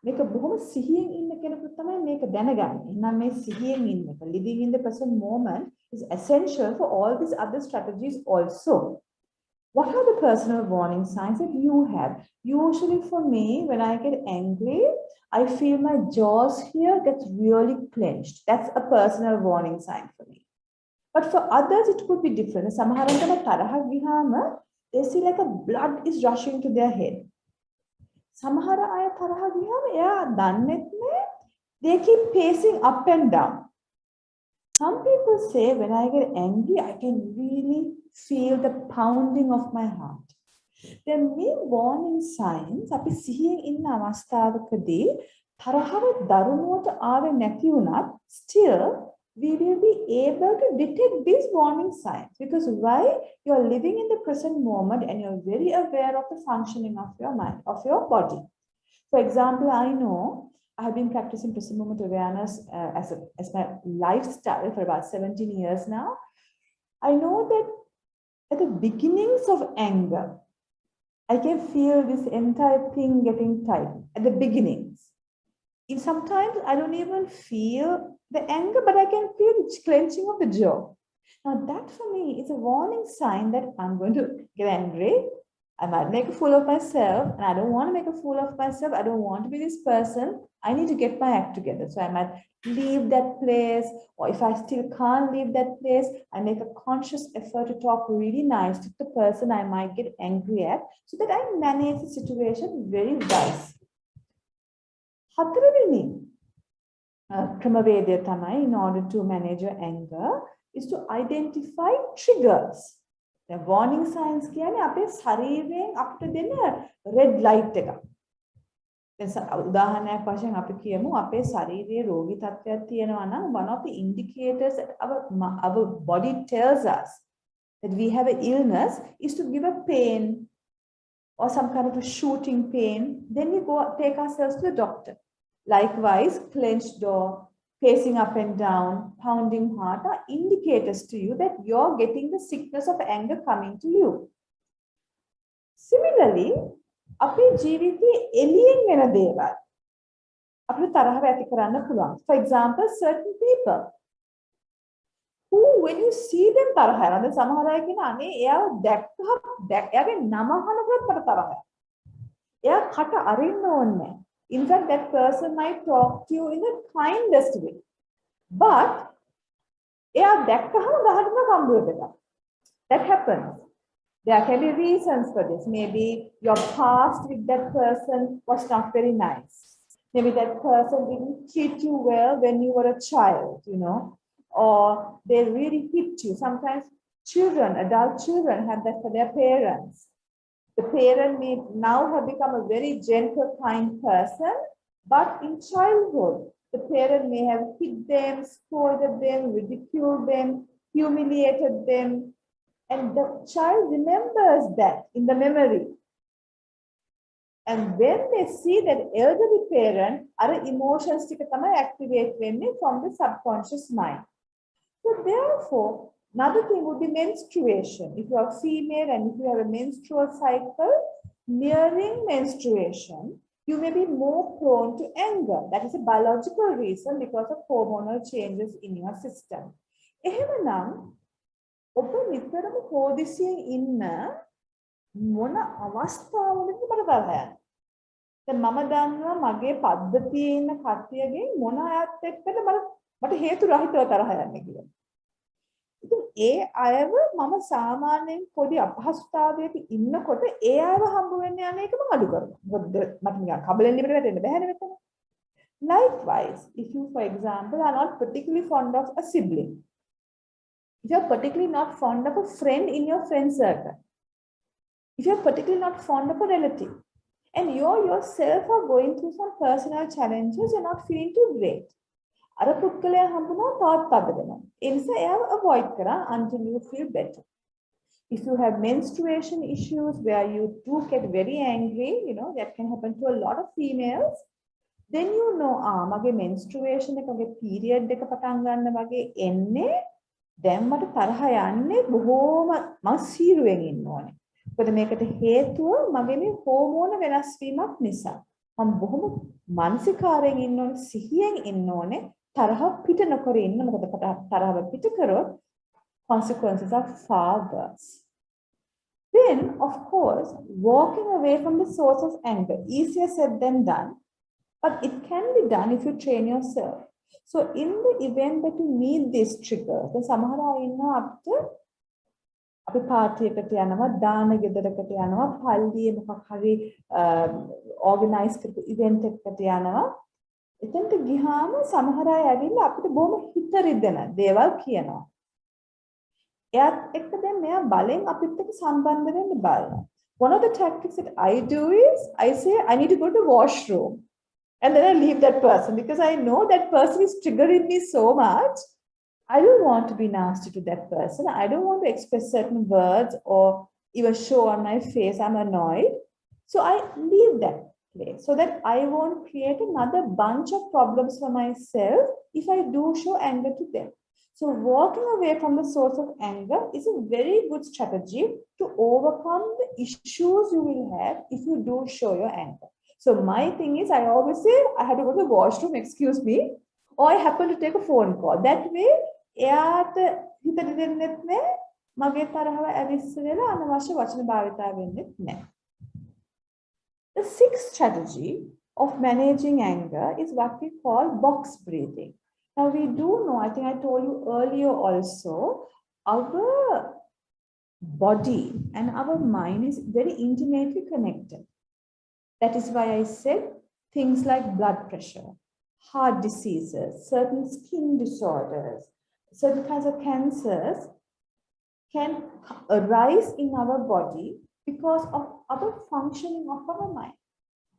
මේක බොහොම සිහියෙන් ඉන්න කෙනෙකුට තමයි මේක දැනගන්නේ. එහෙනම් මේ සිහියෙන් ඉන්න එක, living in the present moment is essential for all these other strategies also. What are the personal warning signs that you have? Usually for me, when I get angry, I feel my jaws here gets really clenched. That's a personal warning sign for me. But for others, it could be different. සමහරවිට තරහ ගියාම they see like a blood is rushing to their head. සමහර අය තරහ ගියාම එයා දන්නේත් නෑ, they keep pacing up and down. Some people say when I get angry, I can really feel the pounding of my heart. There may warning signs අපි සිහියෙන් ඉන්න අවස්ථාවකදී තරහව දරුණුවට ආවේ නැති වුණත් still we will be able to detect these warning signs because why? You're living in the present moment and you're very aware of the functioning of your mind, of your body. For example, I know I have been practicing present moment awareness as my lifestyle for about 17 years now. I know that at the beginnings of anger, I can feel this entire thing getting tight at the beginnings. If sometimes I don't even feel the anger, but I can feel the clenching of the jaw. Now that for me is a warning sign that I'm going to get angry. I might make a fool of myself and I don't want to make a fool of myself. I don't want to be this person. I need to get my act together. So I might leave that place, or if I still can't leave that place, I make a conscious effort to talk really nice to the person I might get angry at so that I manage the situation very wisely. හතරවෙනි ක්‍රමවේදය තමයි in order to manage your anger is to identify triggers. The warning signs කියන්නේ අපේ ශරීරයෙන් අපිට දෙන red light එක. දැන් උදාහරණයක් වශයෙන් අපි කියමු අපේ ශරීරයේ රෝගී තත්ත්වයක් තියෙනවා නම් one of the indicators that our body tells us that we have an illness is to give a pain or some kind of a shooting pain. Then we go take ourselves to the doctor. Likewise, clenched jaw, pacing up and down, pounding heart are indicators to you that you're getting the sickness of anger coming to you. Similarly, අපේ ජීවිතයේ එළියෙන් එන දේවල් අපිට තරහව ඇති කරන්න පුළුවන්. For example, certain people who when you see them තරහ යනවා. දැන් සමහර අය කියන අනේ එයාව එයාගේ නම අහනකොට මට තරහ යනවා. එයා කට අරින්න ඕනේ නැහැ. In fact, that person might talk to you in the kindest way. But එයා දැක්කහම ගහන්න කම්බු වෙනවා. That happens. There can be reasons for this. Maybe your past with that person was not very nice. Maybe that person didn't treat you well when you were a child, you know, or they really hit you. Sometimes children, adult children have that for their parents. The parent may now have become a very gentle, kind person, but in childhood, the parent may have hit them, scolded them, ridiculed them, humiliated them, and the child remembers that in the memory. And when they see that elderly parent, other emotions activate from the subconscious mind. So therefore, another thing would be menstruation. If you are female and if you have a menstrual cycle, nearing menstruation, you may be more prone to anger. That is a biological reason because of hormonal changes in your system. එහෙමනම් ඔබ නිතරම හොදිසියෙන් ඉන්න මොන අවස්ථාවලද මට බලන්න. දැන් මම දන්නවා මගේ පද්ධතියේ ඉන්න කට්ටියගේ මොන අයත් එක්කද මට හේතු රහිතව තරහ යන්නේ කියලා. ඉතින් ඒ අයව මම සාමාන්‍යයෙන් පොඩි අපහසුතාවයක ඉන්නකොට ඒ අයව හම්බ වෙන්න යන එක මම අඩු කරනවා. මොකද මට නිකන් කබලෙන් ඉබට වැටෙන්න බෑනේ මෙතන. Likewise, if you, for example, are not particularly fond of a sibling, if you're particularly not fond of a friend in your friend circle, if you're particularly not fond of a relative, and you yourself are going through some personal challenges, you're not feeling too great. අර පුද්ගලයා හම්බුනා තාත් අදගෙන. ඒ නිසා එයාව avoid කරා until you feel better. If you have menstruation issues where you do get very angry, that can happen to a lot of females, then you know, මගේ menstruation එකගේ period එක පටන් ගන්න වගේ එන්නේ දැන් මට තරහ යන්නේ බොහෝම මම සීරුවෙන් ඉන්න ඕනේ. මොකද මේකට හේතුව මගේ මේ හෝමෝන වෙනස් වීමක් නිසා. මම බොහොම මානසිකාරයෙන් ඉන්න ඕනේ, සිහියෙන් ඉන්න ඕනේ. තරහ පිට නොකර ඉන්න. මොකද තරහව පිට කරොත් consequences are far worse. Then, of course, walking away from the source of anger, easier said than done, but it can be done if you train yourself. So, in the event that you need these triggers, then සමහර අය ඉන්නවා අපිට අපි පාර්ටියකට යනවා, දාන ගෙදරකට යනවා, පල්ලියේ මොකක් හරි organize කරපු event එකකට යනවා. එතනට ගියාම සමහර අය ඇවිල්ලා අපිට බොහොම හිත රිදෙන දේවල් කියනවා. එයාත් එක්ක දැන් මෙයා බලෙන් අපිත් එක්ක සම්බන්ධ වෙන්න බලනවා. One of the tactics that I do is I say I need to go to the washroom. And then I leave that person because I know that person is triggering me so much. I don't want to be nasty to that person. I don't want to express certain words or even show on my face I'm annoyed. So I leave that place so that I won't create another bunch of problems for myself if I do show anger to them. So walking away from the source of anger is a very good strategy to overcome the issues you will have if you do show your anger. So my thing is, I always say, I had to go to the washroom, excuse me, or I happen to take a phone call. That way, එයාට හිතට දෙන්නෙත් නෑ, මගේ තරහව ඇවිස්ස වෙලා අනවශ්‍ය වචන භාවිතා වෙන්නෙත් නෑ. The sixth strategy of managing anger is what we call box breathing. Now we do know, I think I told you earlier also, our body and our mind is very intimately connected. That is why I said things like blood pressure, heart diseases, certain skin disorders, certain kinds of cancers can arise in our body because of our functioning of our mind.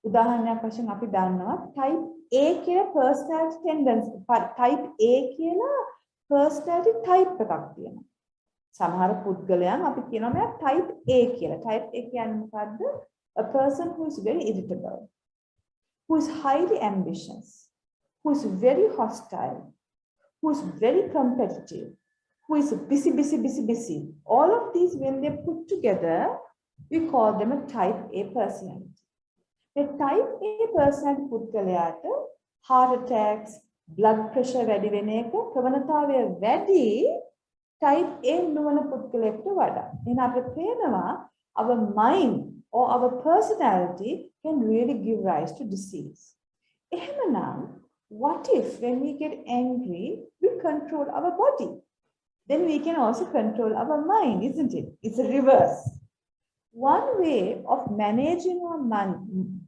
උදාහරණයක් වශයෙන් අපි දන්නවා type A කියලා personality tendency, type A කියලා personality type එකක් තියෙනවා. සමහර පුද්ගලයන් අපි කියනවා මෙයා type A කියලා. Type A කියන්නේ මොකද්ද? A person who is very irritable, who is highly ambitious, who is very hostile, who is very competitive, who is busy. All of these, when they put together, we call them a type A personality. The type A personality පුද්ගලයාට heart attacks, blood pressure වැඩි වෙන එක ප්‍රවණතාවය වැඩි type A නුවණ පුද්ගලයෙකුට වඩා. එහෙනම් අපිට පේනවා our mind or our personality can really give rise to disease. එහෙමනම් what if when we get angry, we control our body? Then we can also control our mind, isn't it? It's a reverse. One way of managing our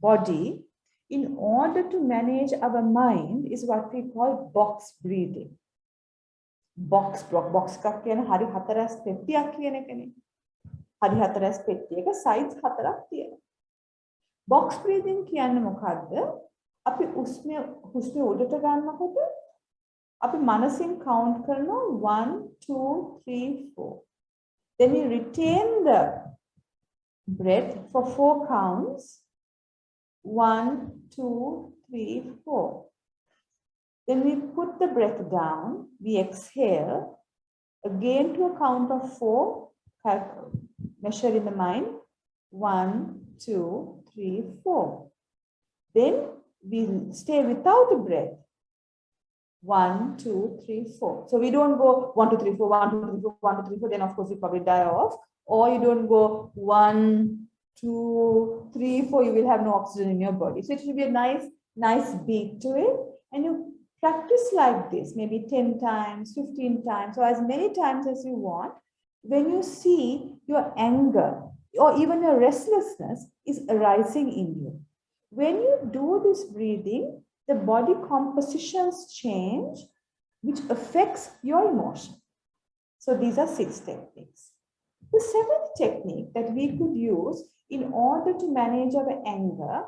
body in order to manage our mind is what we call box breathing. Box එකක් කියන හරි හතරස් පෙට්ටියක් කියන එකනේ. හරි හතරස් පෙට්ටියක size හතරක් තියෙනවා. Box breathing කියන්නේ මොකද්ද? අපි හුස්ම උඩට ගන්නකොට අපි මනසින් count කරනවා 1 2 3 4. Then we retain the breath for 4 counts 1, 2, 3, 4. Then we put the breath down, we exhale, again to a count of 4, measure in the mind, 1, 2, 3, 4. Then we stay without the breath, 1, 2, 3, 4. So we don't go 1, 2, 3, 4, 1, 2, 3, 4, 1, 2, 3, 4, then of course you probably die off. Or you don't go 1, 2, 3, 4, you will have no oxygen in your body. So it should be a nice beat to it. And you practice like this, maybe 10 times, 15 times, or as many times as you want. When you see your anger or even your restlessness is arising in you. When you do this breathing, the body compositions change, which affects your emotion. So these are 6 techniques. The 7th technique that we could use in order to manage our anger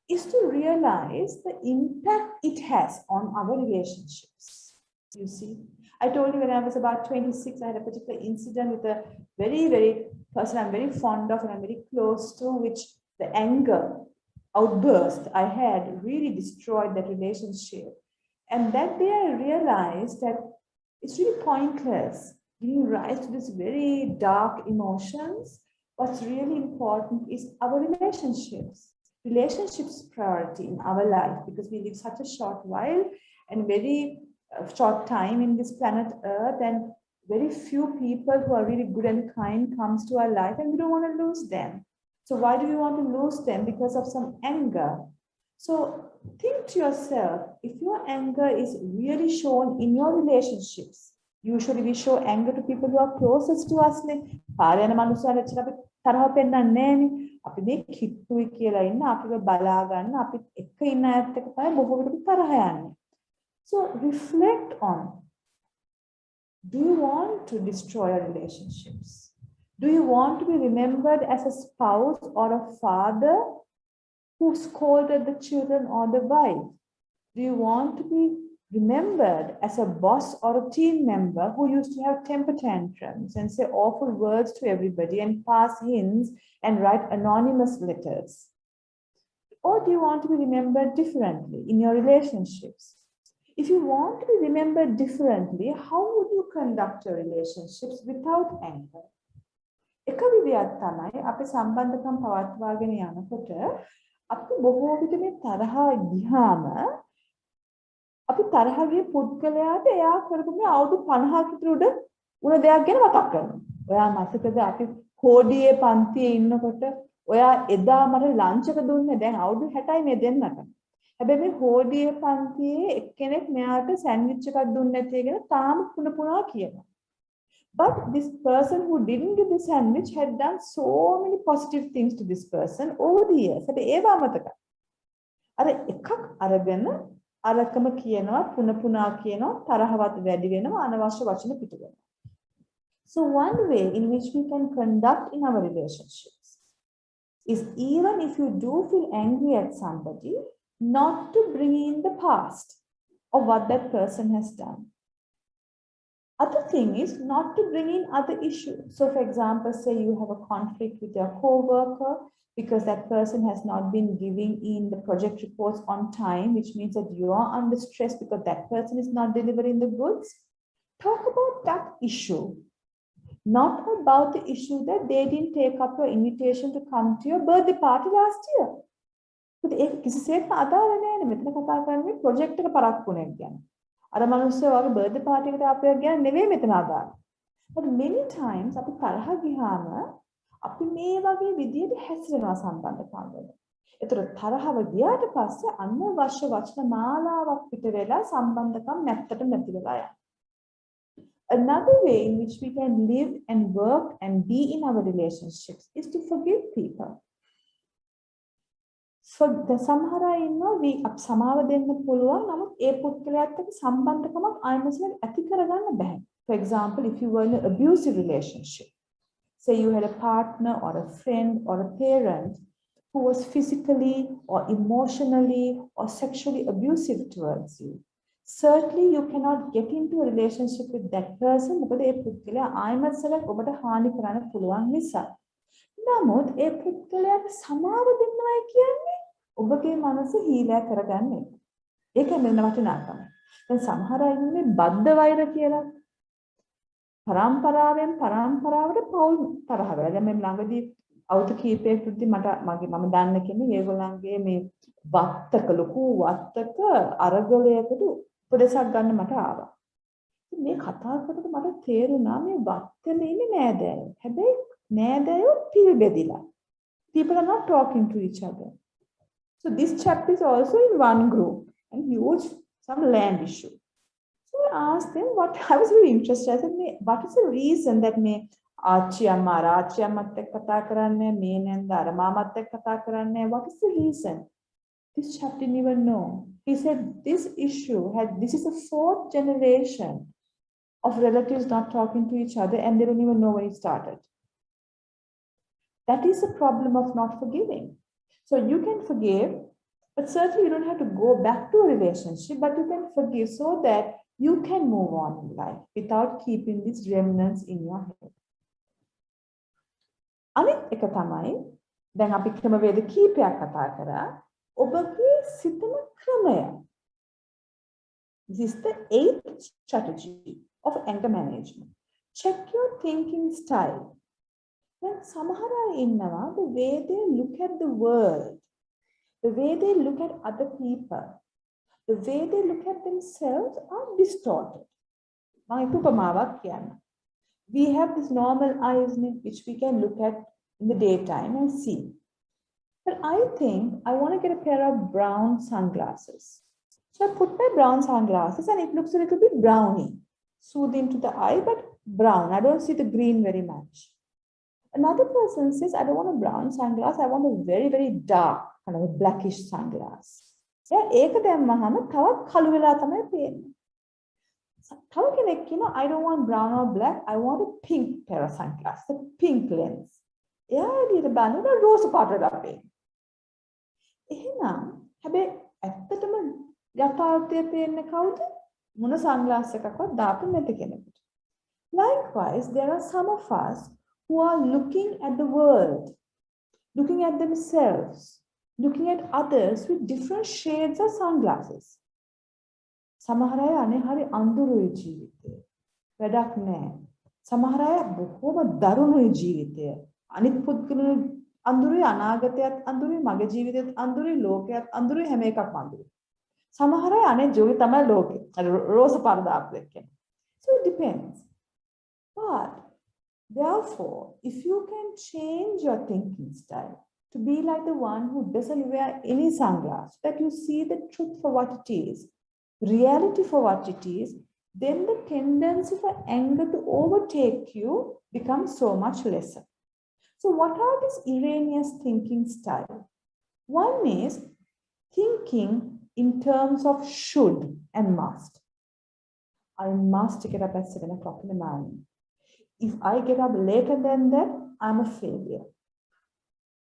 is to realize the impact it has on our relationships. You see, I told you when I was about 26, I had a particular incident with a very, very person I'm very fond of and I'm very close to, which the anger outburst I had really destroyed that relationship. And that day I realized that it's really pointless giving rise to these very dark emotions. What's really important is our relationships. Relationships priority in our life, because we live such a short while and very short time in this planet Earth, and very few people who are really good and kind comes to our life, and we don't want to lose them. So why do we want to lose them? Because of some anger. So think to yourself, if your anger is really shown in your relationships, usually we show anger to people who are closest to us. අපි මේ කිට්ටුයි කියලා ඉන්න අපිව බලා ගන්න අපි එක ඉන්න අයත් එක්ක තමයි බොහෝ විට තරහ යන්නේ. So reflect on, do you want to destroy your relationships? Do you want to be remembered as a spouse or a father who scolded the children or the wife? Do you want to be remembered as a boss or a team member who used to have temper tantrums and say awful words to everybody and pass hints and write anonymous letters? Or do you want to be remembered differently in your relationships? If you want to be remembered differently, how would you conduct your relationships without anger? එක විදියක් තමයි අපි සම්බන්ධකම් පවත්වාගෙන යනකොට අපි බොහෝ විට මේ තරහ ගියාම අපි තරහ ගිය පුද්ගලයාට එයා කරපු මේ අවුරුදු 50ක විතර උඩ උන දෙයක් ගැන මතක් කරනවා. ඔයා මතකද අපි කෝඩියේ පන්තියේ ඉන්නකොට ඔයා එදා මට ලන්ච් එක දුන්නේ දැන් අවුරුදු 60යි මේ දෙන්නට. හැබැයි මේ කෝඩියේ පන්තියේ එක්කෙනෙක් මෙයාට සෑන්ඩ්විච් එකක් දුන්නේ නැති කියන තාම පුන කියනවා. But this person who didn't give the sandwich had done so many positive things to this person over the years. හැබැයි ඒවා මතකයි. අර එකක් අරගෙන අරකම කියනවා පුන කියනවා තරහවත් වැඩි වෙනවා අනවශ්‍ය වචන පිට වෙනවා. So one way in which we can conduct in our relationships is, even if you do feel angry at somebody, not to bring in the past of what that person has done. Other thing is not to bring in other issues. So for example, say you have a conflict with your co-worker because that person has not been giving in the project reports on time, which means that you are under stress because that person is not delivering the goods. Talk about that issue, not about the issue that they didn't take up your invitation to come to your birthday party last year. But ඒක කිසිසේත්ම අදාළ නැහැ නේ. මෙතන කතා කරන්නේ project එක පරක්කුණක් ගැන. අර මිනිස්සු වගේ බර්ත්ඩේ පාටි එකට අපියක් ගැන නෙවෙයි මෙතන අදාළ. But many times අපි තරහ ගියාම අපි මේ වගේ විදියට හැසිරෙනවා සම්බන්ධතාව වල. ඒතර තරහව ගියාට පස්සේ අනවශ්‍ය වචන මාලාවක් පිට වෙලා සම්බන්ධකම් නැත්තට නැති වෙලා යනවා. Another way in which we can live and work and be in our relationships is to forgive people. සමහර අය ඉන්නවා we සමාව දෙන්න පුළුවන් නමුත් ඒ පුද්ගලයාත් එක්ක සම්බන්ධකමක් ආයමසෙන් ඇති කරගන්න බෑ. For example, if you were in an abusive relationship, say you had a partner or a friend or a parent who was physically or emotionally or sexually abusive towards you, certainly you cannot get into a relationship with that person because ඒ පුද්ගලයා ආයමසලක් ඔබට හානි කරන්න පුළුවන් නිසා. නමුත් ඒ පුද්ගලයාට සමාව දෙන්නවයි කියන්නේ ඔබගේ මනස හීලෑ කරගන්න එක. ඒක මෙන්න වටිනාකම. දැන් සමහර අය ඉන්නේ බද්ධ වෛර කියලා. පරම්පරාවෙන් පරම්පරාවට පෞල් තරහ වෙලා. දැන් මේ ළඟදී අවුරුදු කීපයකදී මම දන්න කෙනෙක් ඒගොල්ලන්ගේ මේ වත්තක ලොකු වත්තක අරගලයකට උපදේශයක් ගන්න මට ආවා. මේ කතා කරනකොට මට තේරුණා මේ වත්තේ ඉන්නේ නෑදෑයෝ. හැබැයි නෑදෑයෝ පිළිබෙදිලා. People are not talking to each other. So this chap is also in one group and huge some land issue. So I asked them I was very interested. I said, what is the reason that me ආච්චි අම්මත් එක්ක කතා කරන්නේ මේ නැන්ද අර මාමත් එක්ක කතා කරන්නේ? What is the reason? This chap didn't even know. He said this this is the 4th generation of relatives not talking to each other and they don't even know when it started. That is the problem of not forgiving. So you can forgive, but certainly you don't have to go back to a relationship, but you can forgive so that you can move on in life without keeping these remnants in your head. අනිත් එක තමයි දැන් අපි ක්‍රමවේද කීපයක් කතා කරා ඔබගේ සිතන ක්‍රමය. This is the 8th strategy of anger management. Check your thinking style. When සමහර අය ඉන්නවා the way they look at the world, the way they look at other people, the way they look at themselves are distorted. මම එක උපමාවක් කියන්න. We have this normal eyes which we can look at in the daytime and see. But I think I want to get a pair of brown sunglasses. So I put my brown sunglasses and it looks a little bit browny, soothing to the eye, but brown. I don't see the green very much. Another person says, I don't want a brown sunglass. I want a very, very dark, kind of a blackish sunglass. Yeah, ඒක දැම්මහම තවත් කළු වෙලා තමයි පේන්නේ. තව කෙනෙක් කියනවා I don't want brown or black. I want a pink pair of sunglasses, a pink lens. එයා එළියට බලනකොට රෝස පාටට අපේ. එහෙනම් හැබැයි ඇත්තටම යථාර්ථය පේන්නේ කවුද? මොන sunglass එකක්වත් දාපු නැති කෙනෙකුට. Likewise, there are some of us who are looking at the world, looking at themselves, looking at others with different shades of sunglasses. සමහර අය අනේ හරි අඳුරුයි ජීවිතේ. වැඩක් නැහැ. සමහර අය බොහොම දරුණුයි ජීවිතය. අනිත් පුද්ගලයන් අඳුරුයි අනාගතයත් අඳුරුයි මගේ ජීවිතයත් අඳුරුයි ලෝකයත් අඳුරුයි හැම එකක්ම අඳුරුයි. සමහර අය අනේ ජීවිතය තමයි ලෝකේ. රෝස පරදාක් එක්කනේ. So it depends. But therefore, if you can change your thinking style to be like the one who doesn't wear any sunglasses, that you see the truth for what it is, reality for what it is, then the tendency for anger to overtake you becomes so much lesser. So what are these erroneous thinking style? One is thinking in terms of should and must. I must get up at 7 o'clock in the morning. If I get up later than that, I'm a failure.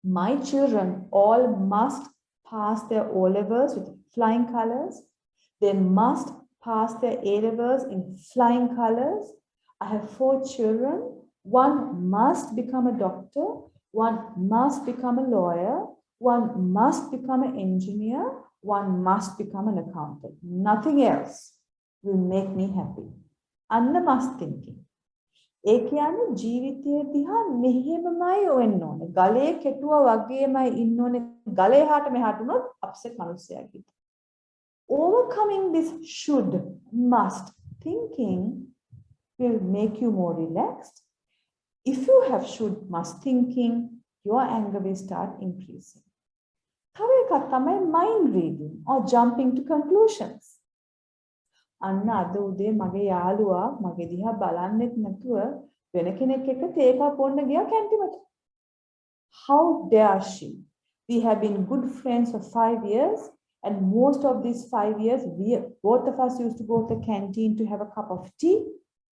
My children all must pass their O-levels with flying colors. They must pass their A-levels in flying colors. I have 4 children. One must become a doctor. One must become a lawyer. One must become an engineer. One must become an accountant. Nothing else will make me happy. Anna must thinking. ඒ කියන්නේ ජීවිතය දිහා මෙහෙමමයි වෙන්න ඕනේ. ගලේ කෙටුවා වගේමයි ඉන්න ඕනේ. ගලේ එහාට මෙහාට උනොත් අප්සෙට් මිනිස්සයා කිව්වා. Overcoming this should, must thinking will make you more relaxed. If you have should, must thinking, your anger will start increasing. තව එකක් තමයි mind reading or jumping to conclusions. අන්න අද උදේ මගේ යාළුවා මගේ දිහා බලන්නෙත් නැතුව වෙන කෙනෙක් එක්ක තේකක් බොන්න ගියා කැන්ටිමට. How dare she? We have been good friends for 5 years and most of these 5 years both of us used to go to the canteen to have a cup of tea.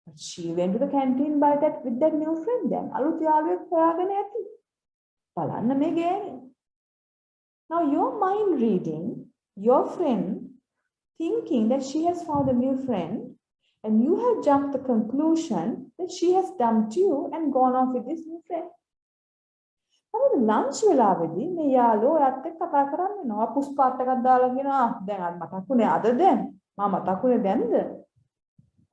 But she went to the canteen with that new friend then. අලුත් යාළුවෙක් හොයාගෙන ඇති. බලන්න මේ ගෑණි. Now your mind reading, your friend thinking that she has found a new friend and you have jumped the conclusion that she has dumped you and gone off with this new friend. lunch වෙලාවේදී මේ යාළුවෝ ඔයත් එක්ක කතා කරන්න වෙනවා. පුස්පාට් එකක් දාලා කියනවා දැන් අර මතකුනේ අද දැන් මම මතකුනේ දැන්ද?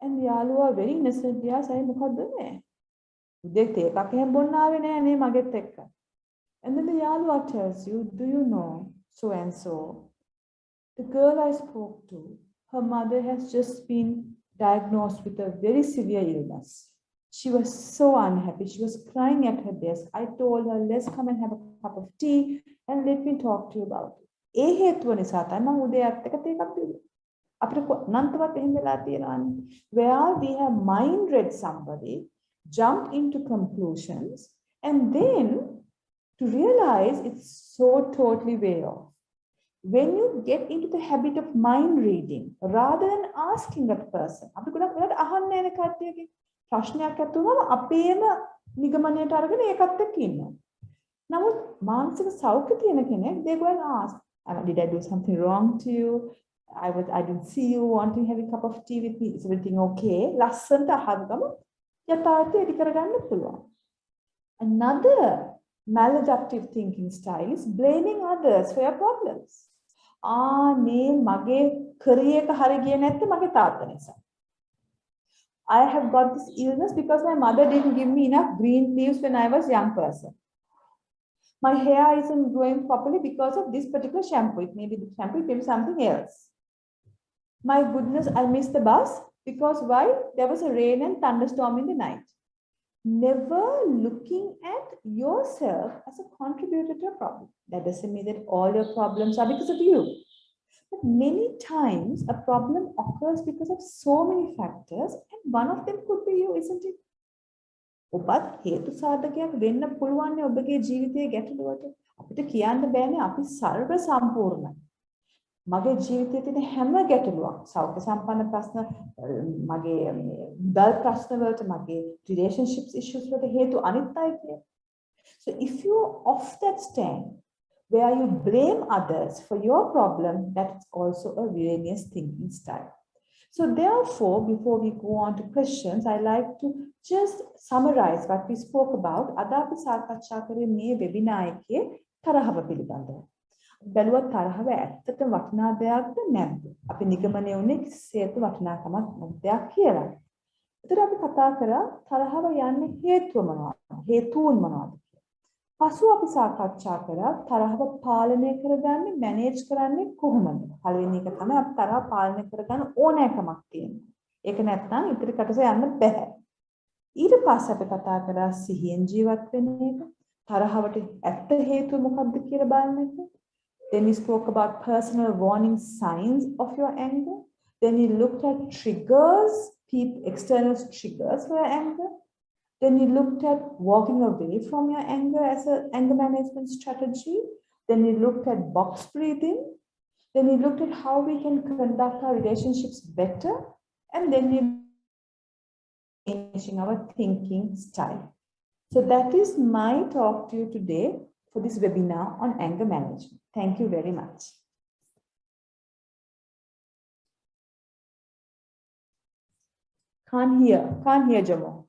And යාළුවා very innocent say මොකද්ද මේ? උදේ තේ එකක් එහෙම බොන්න ආවේ නෑ නේ මගෙත් එක්ක. And then the යාළුවා tells you, do you know so and so? The girl I spoke to, her mother has just been diagnosed with a very severe illness. She was so unhappy. She was crying at her desk. I told her, let's come and have a cup of tea and let me talk to you about it. ඒ හේතුව නිසා තමයි මම උදේ අත් එක තේ එකක් බිව්වේ. අපිට අනන්තවත් එහෙම වෙලා තියෙනවානේ. Where we have mind read somebody, jumped into conclusions, and then to realize it's so totally way off. When you get into the habit of mind reading, rather than asking that person, අපි ගොඩක් වෙලාවට අහන්නේ නැහැ කට්ටියගේ ප්‍රශ්නයක් ඇති වුණාම අපේම නිගමනයට අරගෙන ඒකත් එක්ක ඉන්නවා. නමුත් මානසික සෞඛ්‍ය තියෙන කෙනෙක් they go and ask, did I do something wrong to you? I didn't see you wanting to have a cup of tea with me. Is everything okay? ලස්සනට අහගම යථාර්ථය ඉදි කරගන්න පුළුවන්. Another maladaptive thinking style is blaming others for your problems. නේ මගේ කරිය එක හරි ගියේ නැත්නම් මගේ තාත්තා නිසා. I have got this illness because my mother didn't give me enough green leaves when I was a young person. My hair isn't growing properly because of this particular shampoo. It may be the shampoo, it may be something else. My goodness, I missed the bus because why? There was a rain and thunderstorm in the night. Never looking at yourself as a contributor to a problem. That doesn't mean that all your problems are because of you. But many times a problem occurs because of so many factors, and one of them could be you, isn't it? ඔබත් හේතු සාධකයක් වෙන්න පුළුවන් නේ ඔබගේ ජීවිතයේ ගැටලුවට. අපිට කියන්න බෑනේ අපි සර්ව සම්පූර්ණයි. මගේ ජීවිතයේ තියෙන හැම ගැටලුවක් සෞඛ්‍ය සම්පන්න ප්‍රශ්න මගේ මුදල් ප්‍රශ්න වලට මගේ relationships issues වලට හේතු අනිත් අය කියලා. So if you off that stand where you blame others for your problem, that's also a erroneous thinking style. So therefore, before we go on to questions, I like to just summarize what we spoke about. අද අපි සාකච්ඡා කරේ මේ webinar එකේ තරහව පිළිබඳව. බැලුවත් තරහව ඇත්තටම වටිනා දෙයක්ද නැද්ද? අපි නිගමනය වුණේ කිසිසේත් වටිනාකමක් නැති දෙයක් කියලා. ඒතර අපි කතා කරා තරහව යන්නේ හේතුව මොනවද? හේතුන් මොනවද? පසු අපි සාකච්ඡා කරා තරහව පාලනය කරගන්නේ මැනේජ් කරන්නේ කොහොමද? පළවෙනි එක තමයි අපි තරහ පාලනය කරගන්න ඕනෑකමක් තියෙනවා. ඒක නැත්නම් ඉදිරි කටට යන්න බෑ. ඊට පස්සේ අපි කතා කරා සිහියෙන් ජීවත් වෙන එක. තරහවට ඇත්ත හේතුව මොකක්ද කියලා බලන එක. Then we spoke about personal warning signs of your anger. Then we looked at triggers, external triggers for your anger. Then we looked at walking away from your anger as an anger management strategy. Then we looked at box breathing. Then we looked at how we can conduct our relationships better. And then we changing our thinking style. So that is my talk to you today for this webinar on anger management. Thank you very much. Can't hear Jamo.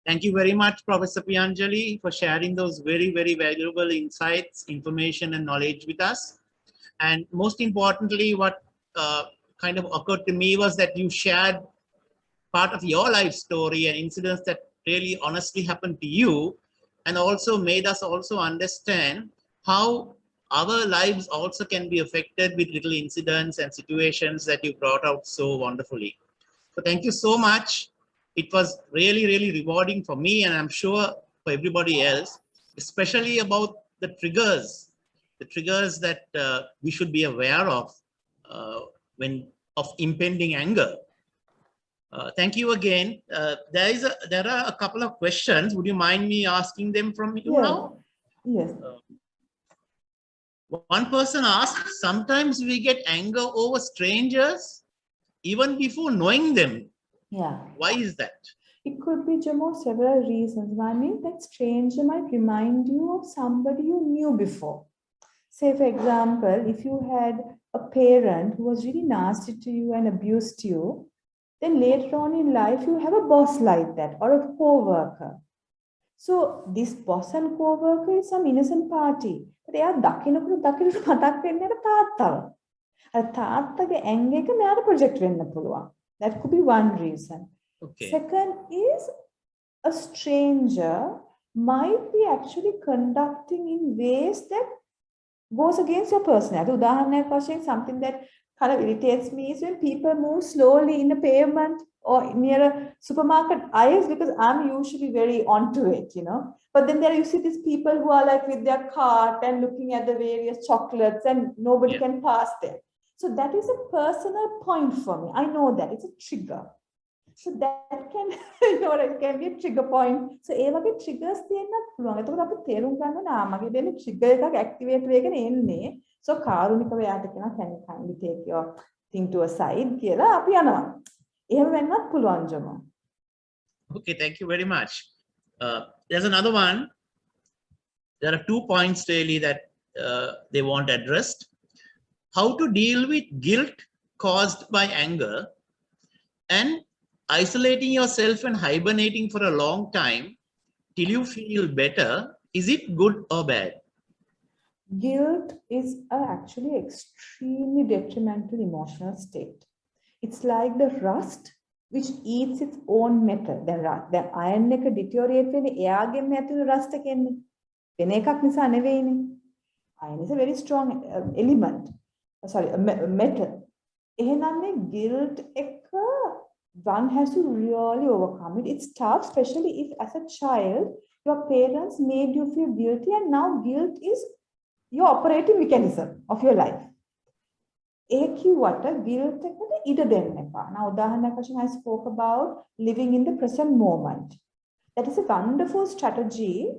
Thank you very much, Professor Pianjali, for sharing those very, very valuable insights, information, and knowledge with us. And most importantly, what kind of occurred to me was that you shared part of your life story and incidents that really honestly happened to you, and also made us also understand how our lives also can be affected with little incidents and situations that you brought out so wonderfully. So thank you so much. It was really, really rewarding for me, and I'm sure for everybody else, especially about the triggers that we should be aware of of impending anger. Thank you again. There are a couple of questions. Would you mind me asking them from you now? Yes. One person asked, sometimes we get anger over strangers even before knowing them. Yeah. Why is that? It could be, Jamo, several reasons. One is that stranger might remind you of somebody you knew before. Say, for example, if you had a parent who was really nasty to you and abused you, then later on in life, you have a boss like that or a co-worker. So this boss and co-worker is some innocent party. But they are dakinakuru matak wenna ara taattawa. Ara taattage anger එක මෙයාට project වෙන්න පුළුවන්. That could be one reason. Okay. Second is a stranger might be actually conducting in ways that goes against your personality. උදාහරණයක් වශයෙන් something that kind of irritates me is when people move slowly in a pavement or near a supermarket aisles, because I'm usually very onto it, you know. But then there you see these people who are like with their cart and looking at the various chocolates and nobody can pass them. So that is a personal point for me. I know that it's a trigger. So that can, you know, it can be a trigger point. So ඒ වගේ triggers තියෙන්නත් පුළුවන්. එතකොට අපි තේරුම් ගන්න ඕනේ මගේ දෙන්නේ trigger එකක් activate වෙගෙන එන්නේ. So කාරුණිකව යාට කියනවා can you kindly take your thing to a side කියලා අපි යනවා. එහෙම වෙන්නත් පුළුවන් ජම. Okay, thank you very much. There's another one. There are 2 points really that they want addressed. How to deal with guilt caused by anger and isolating yourself and hibernating for a long time till you feel better. Is it good or bad? Guilt is actually extremely detrimental emotional state. It's like the rust which eats its own metal. Then iron එක deteriorate වෙන්නේ එයාගෙන් ඇතුළේ rust එක එන්නේ. වෙන එකක් නිසා නෙවෙයිනේ. Iron is a very strong element. Sorry, a metal. එහෙනම් මේ guilt එක one has to really overcome it. It's tough, especially if as a child, your parents made you feel guilty and now guilt is your operating mechanism of your life. AQ guilt එකට ඉඩ දෙන්න එපා. Now, උදාහරණයක් වශයෙන් I spoke about living in the present moment. That is a wonderful strategy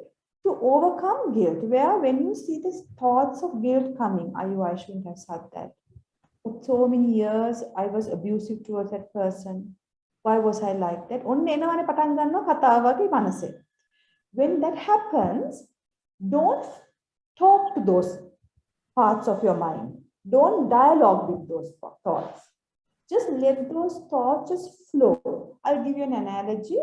to overcome guilt, where when you see the thoughts of guilt coming, I shouldn't have said that. For so many years, I was abusive towards that person. Why was I like that? When that happens, don't talk to those parts of your mind. Don't dialogue with those thoughts. Just let those thoughts just flow. I'll give you an analogy.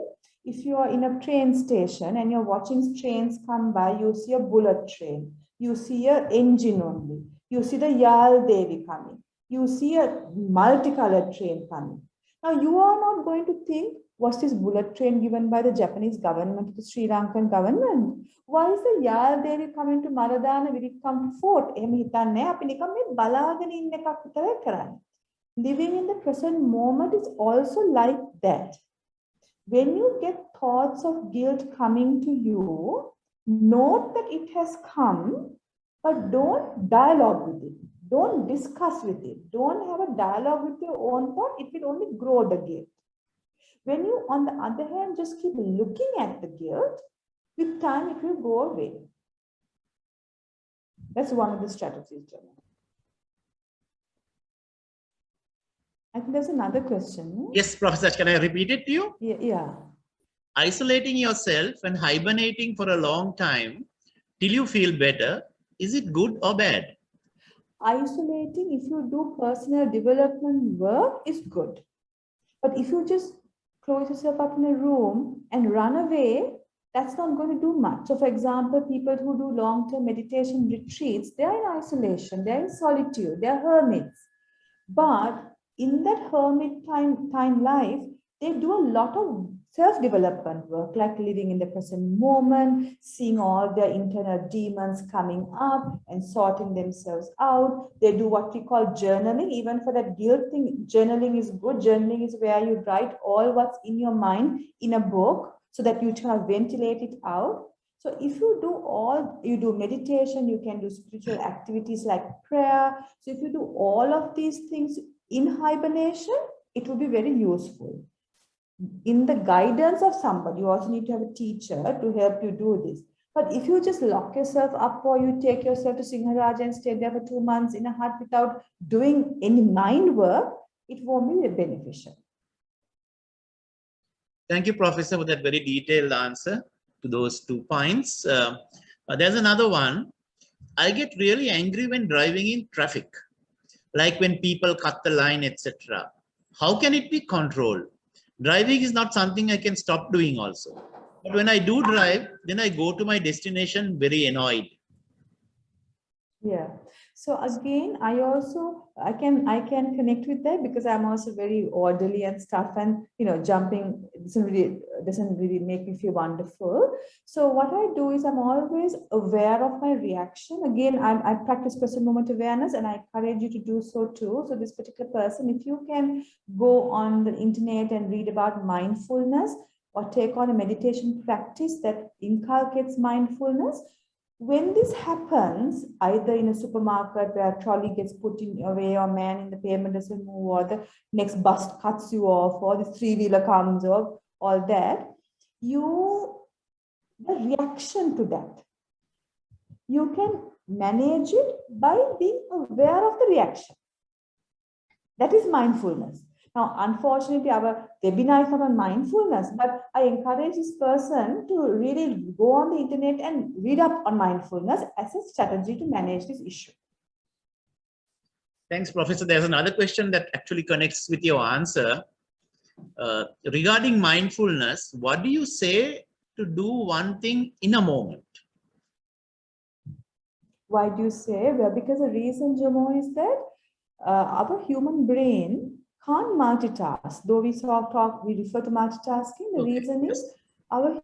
If you are in a train station and you're watching trains come by, you see a bullet train. You see an engine only. You see the Yal Devi coming. You see a multicolored train coming. Now, you are not going to think, was this bullet train given by the Japanese government to the Sri Lankan government? Why is the Yal Devi coming to Maradana? Will it come to fort? Living in the present moment is also like that. When you get thoughts of guilt coming to you, note that it has come, but don't dialogue with it. Don't discuss with it. Don't have a dialogue with your own thought. It will only grow the guilt. When you, on the other hand, just keep looking at the guilt, with time it will go away. That's one of the strategies, Jana. I think there's another question. Yes, Professor, can I repeat it to you? Yeah. Isolating yourself and hibernating for a long time till you feel better, is it good or bad? Isolating, if you do personal development work, is good. But if you just close yourself up in a room and run away, that's not going to do much. So for example, people who do long-term meditation retreats, they are in isolation, they're in solitude, they're hermits. But in that hermit time life, they do a lot of self-development work, like living in the present moment, seeing all their internal demons coming up and sorting themselves out. They do what we call journaling. Even for that guilt thing, journaling is good. Journaling is where you write all what's in your mind in a book so that you kind of ventilate it out. So if you do meditation, you can do spiritual activities like prayer. So if you do all of these things in hibernation, it will be very useful. In the guidance of somebody, you also need to have a teacher to help you do this. But if you just lock yourself up or you take yourself to Sinharaj and stay there for 2 months in a hut without doing any mind work, it won't be beneficial. Thank you, Professor, for that very detailed answer to those 2 points. There's another one. I get really angry when driving in traffic, like when people cut the line, etc. How can it be controlled? Driving is not something I can stop doing also. But when I do drive, then I go to my destination very annoyed. Yeah. So again, I can connect with that because I'm also very orderly and stuff, and jumping doesn't really make me feel wonderful. So what I do is I'm always aware of my reaction. Again, I practice present moment awareness, and I encourage you to do so too. So this particular person, if you can go on the internet and read about mindfulness or take on a meditation practice that inculcates mindfulness. When this happens, either in a supermarket where a trolley gets put in away, or man in the pavement doesn't move, or the next bus cuts you off, or the three-wheeler comes, or all that, the reaction to that, you can manage it by being aware of the reaction. That is mindfulness. Now, unfortunately, our webinar is not on mindfulness, but I encourage this person to really go on the internet and read up on mindfulness as a strategy to manage this issue. Thanks, Professor. There's another question that actually connects with your answer. Regarding mindfulness, what do you say to do one thing in a moment? Why do you say? Well, because the reason, Jomo, is that our human brain can't multitask. Though we refer to multitasking. The reason is our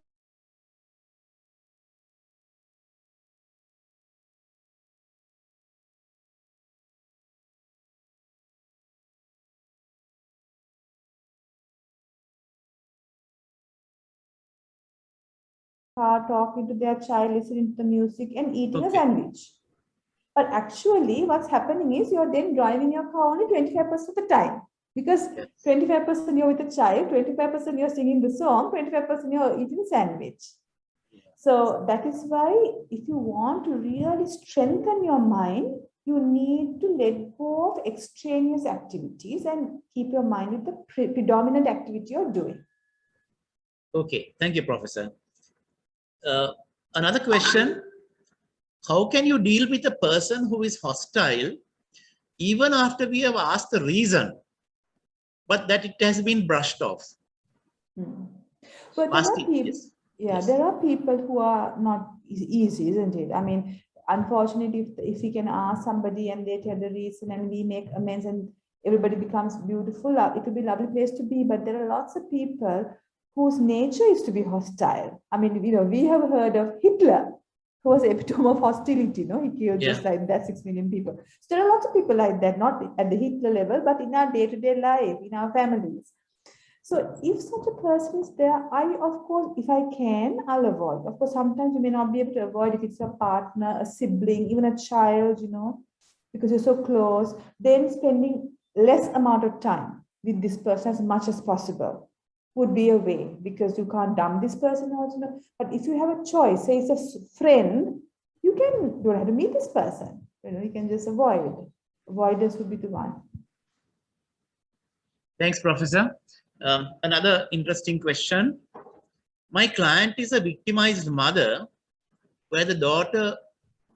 car talking to their child, listening to the music, and eating a sandwich. But actually, what's happening is you're then driving your car only 25% of the time. Because 25% you're with a child, 25% you're singing the song, 25% you're eating a sandwich. So that is why if you want to really strengthen your mind, you need to let go of extraneous activities and keep your mind with the predominant activity you're doing. Okay, thank you, Professor. Another question. How can you deal with a person who is hostile even after we have asked the reason, but that it has been brushed off? But there are people who are not easy, isn't it? I mean, unfortunately, if we can ask somebody and they tell the reason and we make amends and everybody becomes beautiful, it would be a lovely place to be. But there are lots of people whose nature is to be hostile. I mean, we have heard of Hitler, who was epitome of hostility. He killed just like that 6 million people. So there are lots of people like that, not at the Hitler level, but in our day-to-day life, in our families. So if such a person is there, of course, if I can, I'll avoid. Of course, sometimes you may not be able to avoid if it's a partner, a sibling, even a child, because you're so close. Then spending less amount of time with this person as much as possible would be a way, because you can't dump this person also. But if you have a choice, say it's a friend, you don't have to meet this person. You can just avoid. Avoidance would be the one. Thanks, Professor. Another interesting question. My client is a victimized mother where the daughter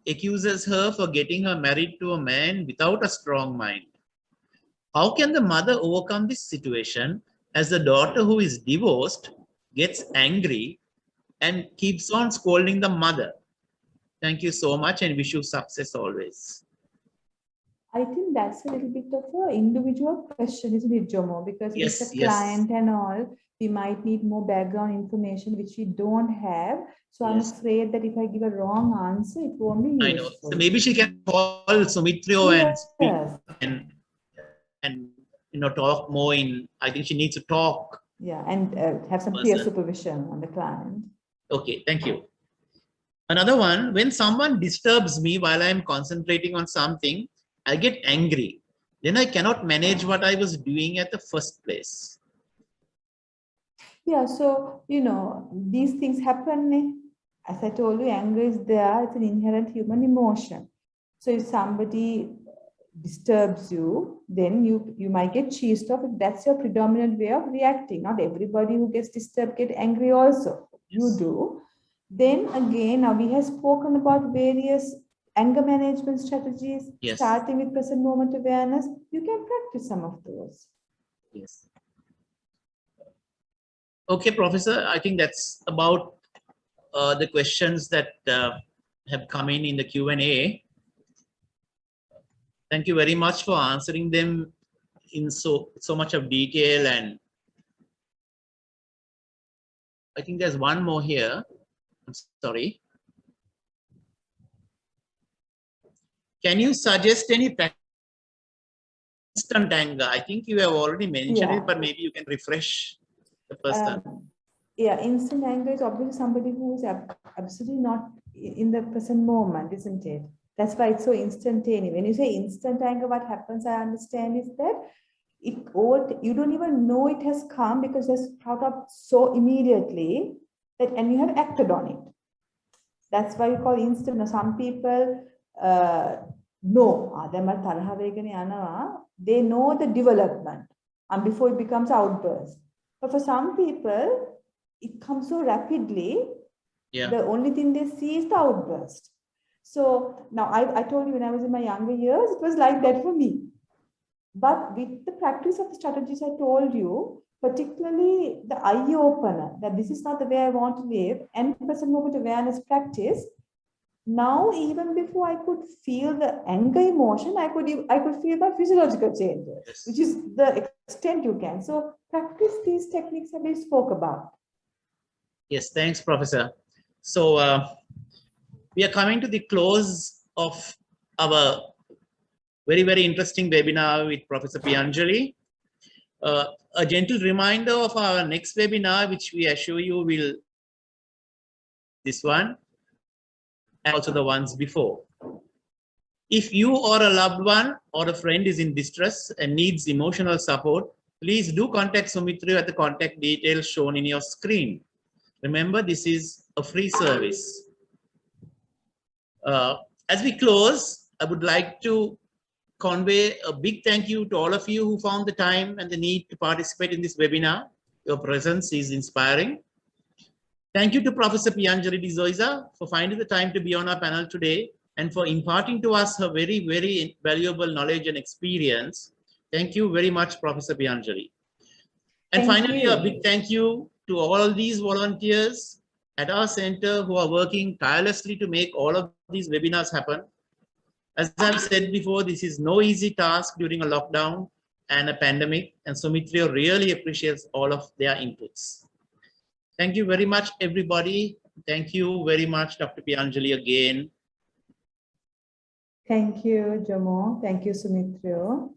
accuses her for getting her married to a man without a strong mind. How can the mother overcome this situation as the daughter who is divorced gets angry and keeps on scolding the mother? Thank you so much and wish you success always. I think that's a little bit of an individual question, isn't it, Jomo? Because if it's a client and all, we might need more background information, which we don't have. So I'm afraid that if I give a wrong answer, it won't be useful. I know. So maybe she can call Sumitrio and speak and talk more in. I think she needs to talk. Yeah, and have some peer supervision on the client. Okay, thank you. Another one, when someone disturbs me while I'm concentrating on something, I get angry. Then I cannot manage what I was doing at the first place. Yeah, so, these things happen. As I told you, anger is there. It's an inherent human emotion. So if somebody disturbs you, then you might get cheesed off. That's your predominant way of reacting. Not everybody who gets disturbed get angry also. You do. Then again, now we have spoken about various anger management strategies, starting with present moment awareness. You can practice some of those. Yes. Okay, Professor, I think that's about the questions that have come in the Q&A. Thank you very much for answering them in so much of detail. And I think there's one more here. I'm sorry. Can you suggest any instant anger? I think you have already mentioned it, but maybe you can refresh the person. Yeah, instant anger is obviously somebody who is absolutely not in the present moment, isn't it? That's why it's so instantaneous. When you say instant anger, what happens, I understand, is that you don't even know it has come because it's brought up so immediately that, and you have acted on it. That's why you call instant. Now, some people know, they know the development and before it becomes outburst. But for some people, it comes so rapidly, the only thing they see is the outburst. So now I told you when I was in my younger years, it was like that for me. But with the practice of the strategies I told you, particularly the eye opener, that this is not the way I want to live, and present moment awareness practice, now even before I could feel the anger emotion, I could feel the physiological changes, which is the extent you can. So practice these techniques that we spoke about. Yes, thanks, Professor. So we are coming to the close of our very, very interesting webinar with Professor Pianjali. A gentle reminder of our next webinar, which we assure you will this one and also the ones before. If you or a loved one or a friend is in distress and needs emotional support, please do contact Sumitra at the contact details shown in your screen. Remember, this is a free service. As we close, I would like to convey a big thank you to all of you who found the time and the need to participate in this webinar. Your presence is inspiring. Thank you to Professor Pianjali D'Souza for finding the time to be on our panel today and for imparting to us her very, very valuable knowledge and experience. Thank you very much, Professor Pianjali. And finally, a big thank you to all these volunteers at our center who are working tirelessly to make all of these webinars happen. As I've said before, this is no easy task during a lockdown and a pandemic, and Sumitra really appreciates all of their inputs. Thank you very much, everybody. Thank you very much, Dr. Pianjali, again. Thank you, Jomo. Thank you, Sumitra.